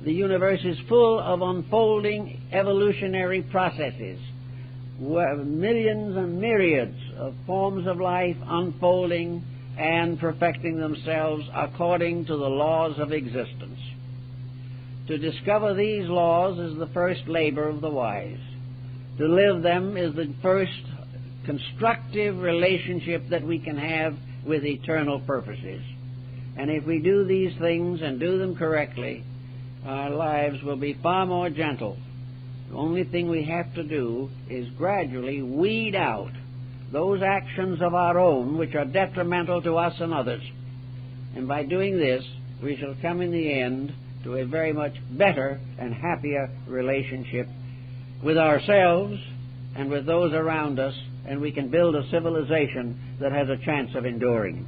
[SPEAKER 1] the universe is full of unfolding evolutionary processes, where millions and myriads of forms of life unfolding and perfecting themselves according to the laws of existence. To discover these laws is the first labor of the wise. To live them is the first constructive relationship that we can have with eternal purposes. And if we do these things and do them correctly, our lives will be far more gentle. The only thing we have to do is gradually weed out those actions of our own which are detrimental to us and others. And by doing this, we shall come in the end to a very much better and happier relationship with ourselves and with those around us, and we can build a civilization that has a chance of enduring.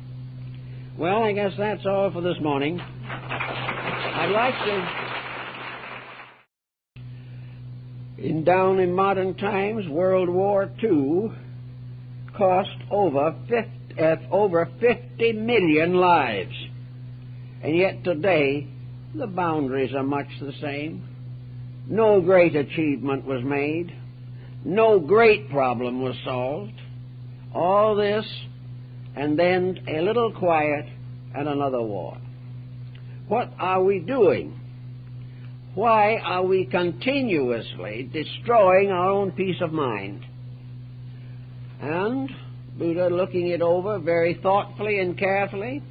[SPEAKER 1] Well, I guess that's all for this morning. I'd like to... Down in modern times, World War II cost over 50 million lives. And yet today, the boundaries are much the same. No great achievement was made. No great problem was solved. All this, and then a little quiet and another war. What are we doing? Why are we continuously destroying our own peace of mind? And Buddha, looking it over very thoughtfully and carefully,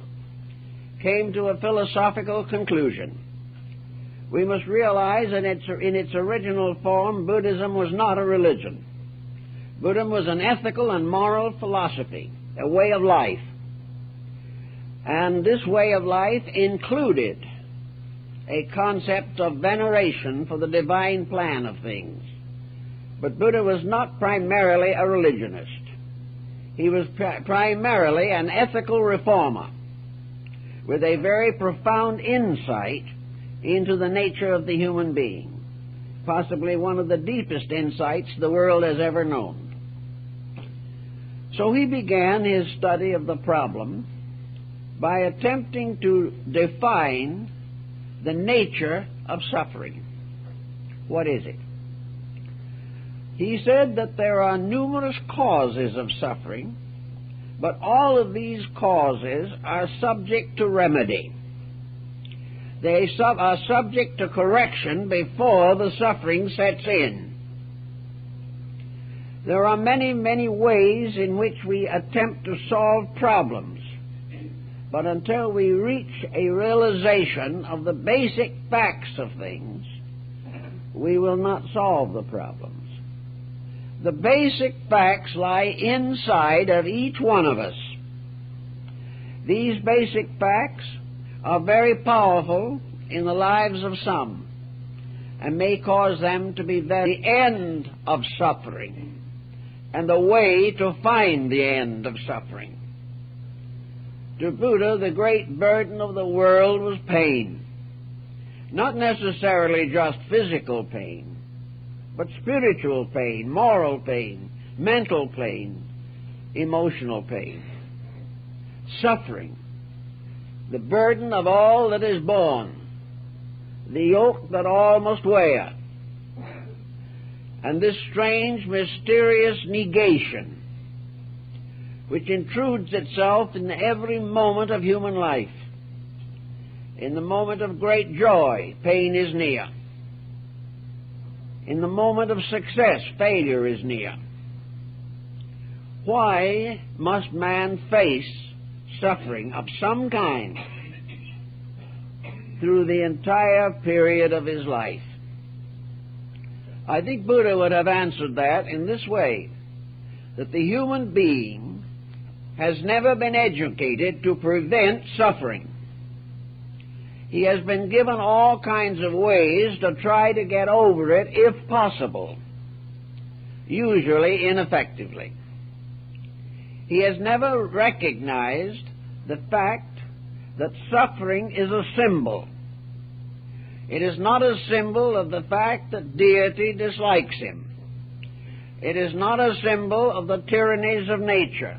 [SPEAKER 1] came to a philosophical conclusion. We must realize that in its original form, Buddhism was not a religion. Buddhism was an ethical and moral philosophy, a way of life. And this way of life included a concept of veneration for the divine plan of things. But Buddha was not primarily a religionist. He was primarily an ethical reformer with a very profound insight into the nature of the human being, possibly one of the deepest insights the world has ever known. So he began his study of the problem by attempting to define the nature of suffering. What is it? He said that there are numerous causes of suffering, but all of these causes are subject to remedy. They are subject to correction before the suffering sets in. There are many, many ways in which we attempt to solve problems, but until we reach a realization of the basic facts of things, we will not solve the problems. The basic facts lie inside of each one of us. These basic facts are very powerful in the lives of some and may cause them to be the end of suffering and the way to find the end of suffering. To Buddha, the great burden of the world was pain. Not necessarily just physical pain, but spiritual pain, moral pain, mental pain, emotional pain. Suffering, the burden of all that is born, the yoke that all must wear, and this strange, mysterious negation which intrudes itself in every moment of human life. In the moment of great joy, pain is near. In the moment of success, failure is near. Why must man face suffering of some kind through the entire period of his life? I think Buddha would have answered that in this way, that the human being has never been educated to prevent suffering. he has been given all kinds of ways to try to get over it if possible, usually ineffectively. He has never recognized the fact that suffering is a symbol. It is not a symbol of the fact that deity dislikes him. It is not a symbol of the tyrannies of nature.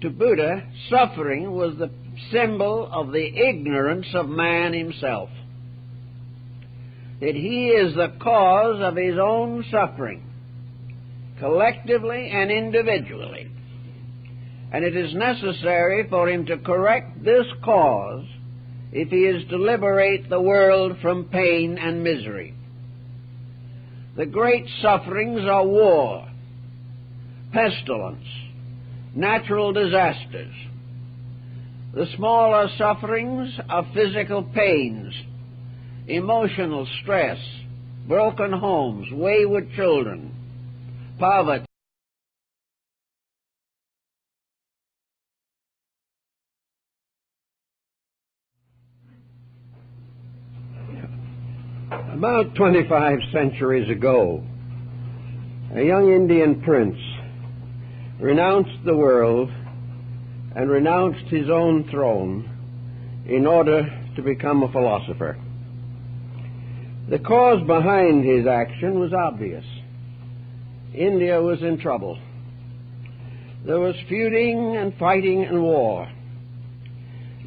[SPEAKER 1] To Buddha, suffering was the symbol of the ignorance of man himself. That he is the cause of his own suffering, collectively and individually. And it is necessary for him to correct this cause if he is to liberate the world from pain and misery. The great sufferings are war, pestilence, natural disasters. The smaller sufferings are physical pains, emotional stress, broken homes, wayward children, poverty.
[SPEAKER 2] About 25 centuries ago, a young Indian prince renounced the world and renounced his own throne in order to become a philosopher. The cause behind his action was obvious. India was in trouble. There was feuding and fighting and war,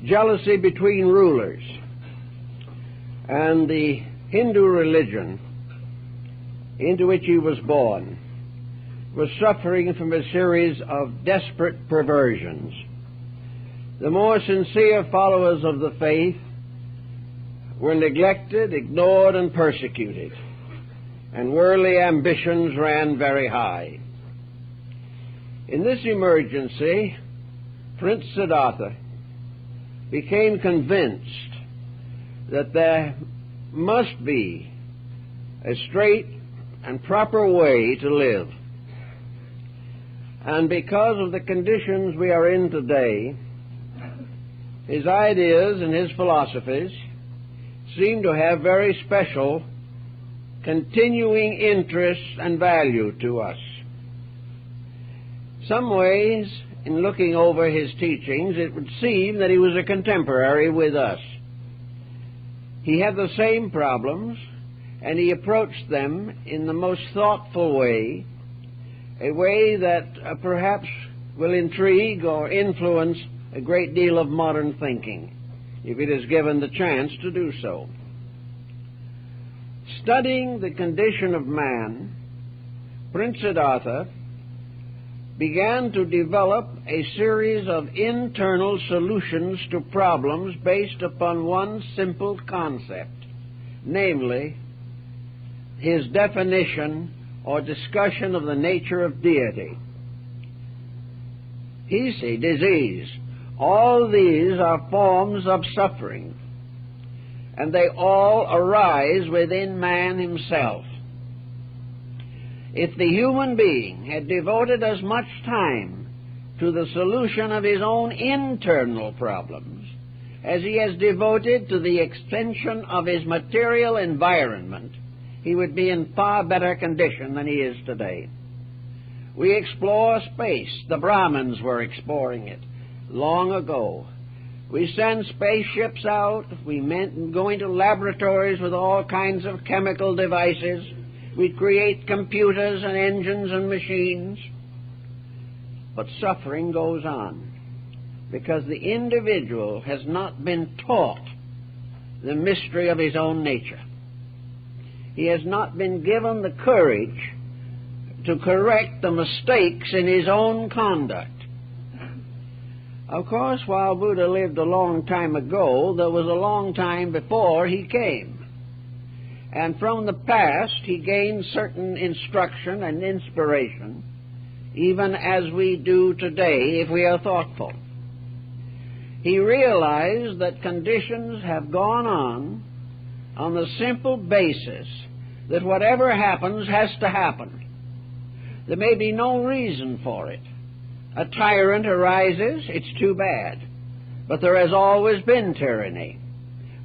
[SPEAKER 2] jealousy between rulers, and the Hindu religion into which he was born was suffering from a series of desperate perversions. The more sincere followers of the faith were neglected, ignored, and persecuted, and worldly ambitions ran very high. In this emergency, Prince Siddhartha became convinced that there must be a straight and proper way to live. And because of the conditions we are in today, his ideas and his philosophies seem to have very special continuing interest and value to us. Some ways, in looking over his teachings, it would seem that he was a contemporary with us. He had the same problems, and he approached them in the most thoughtful way, a way that perhaps will intrigue or influence a great deal of modern thinking, if it is given the chance to do so. Studying the condition of man, Prince Siddhartha began to develop a series of internal solutions to problems based upon one simple concept, namely, his definition or discussion of the nature of deity. He said, disease. All these are forms of suffering, and they all arise within man himself. If the human being had devoted as much time to the solution of his own internal problems as he has devoted to the extension of his material environment, he would be in far better condition than he is today. We explore space. The Brahmins were exploring it long ago. We send spaceships out. We go into laboratories with all kinds of chemical devices. We create computers and engines and machines. But suffering goes on because the individual has not been taught the mystery of his own nature. He has not been given the courage to correct the mistakes in his own conduct. Of course, while Buddha lived a long time ago, there was a long time before he came. And from the past, he gained certain instruction and inspiration, even as we do today if we are thoughtful. He realized that conditions have gone on the simple basis that whatever happens has to happen. There may be no reason for it. A tyrant arises, it's too bad. But there has always been tyranny.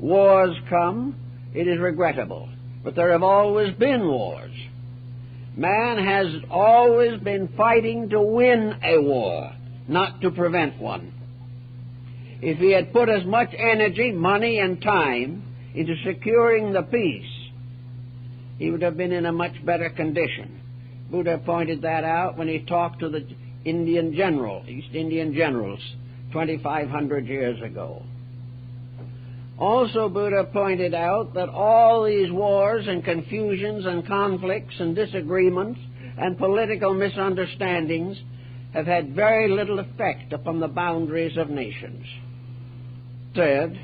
[SPEAKER 1] wars come, it is regrettable. But there have always been wars. Man has always been fighting to win a war, not to prevent one. If he had put as much energy, money, and time into securing the peace, he would have been in a much better condition. Buddha pointed that out when he talked to the East Indian generals 2,500 years ago. Also, Buddha pointed out that all these wars and confusions and conflicts and disagreements and political misunderstandings have had very little effect upon the boundaries of nations. Said,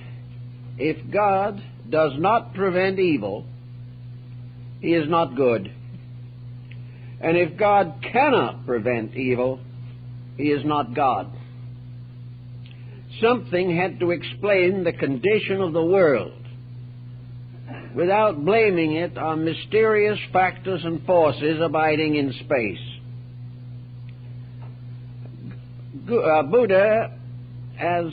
[SPEAKER 1] if God does not prevent evil, he is not good. And if God cannot prevent evil, he is not God. Something had to explain the condition of the world without blaming it on mysterious factors and forces abiding in space. Buddha, as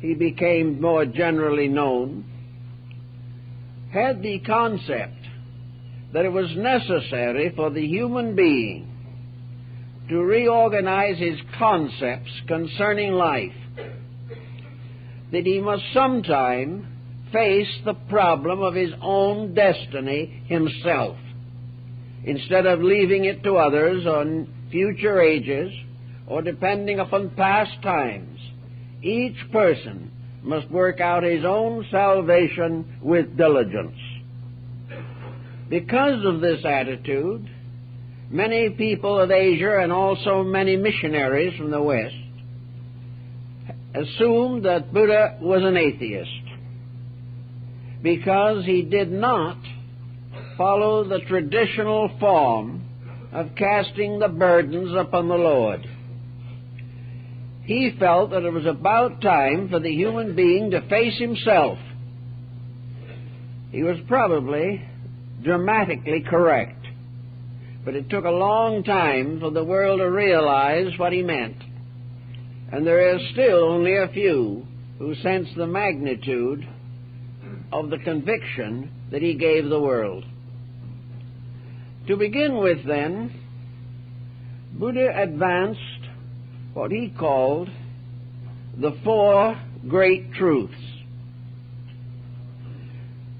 [SPEAKER 1] he became more generally known, had the concept that it was necessary for the human being to reorganize his concepts concerning life, that he must sometime face the problem of his own destiny himself, instead of leaving it to others or future ages or depending upon past times. Each person must work out his own salvation with diligence. Because of this attitude, many people of Asia and also many missionaries from the West assumed that Buddha was an atheist because he did not follow the traditional form of casting the burdens upon the Lord. He felt that it was about time for the human being to face himself. He was probably dramatically correct, but it took a long time for the world to realize what he meant. And there is still only a few who sense the magnitude of the conviction that he gave the world. To begin with, then, Buddha advanced what he called the four great truths.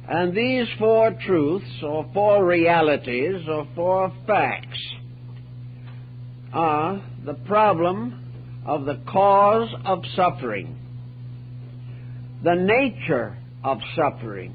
[SPEAKER 1] And these four truths, or four realities, or four facts, are the problem of the cause of suffering, the nature of suffering,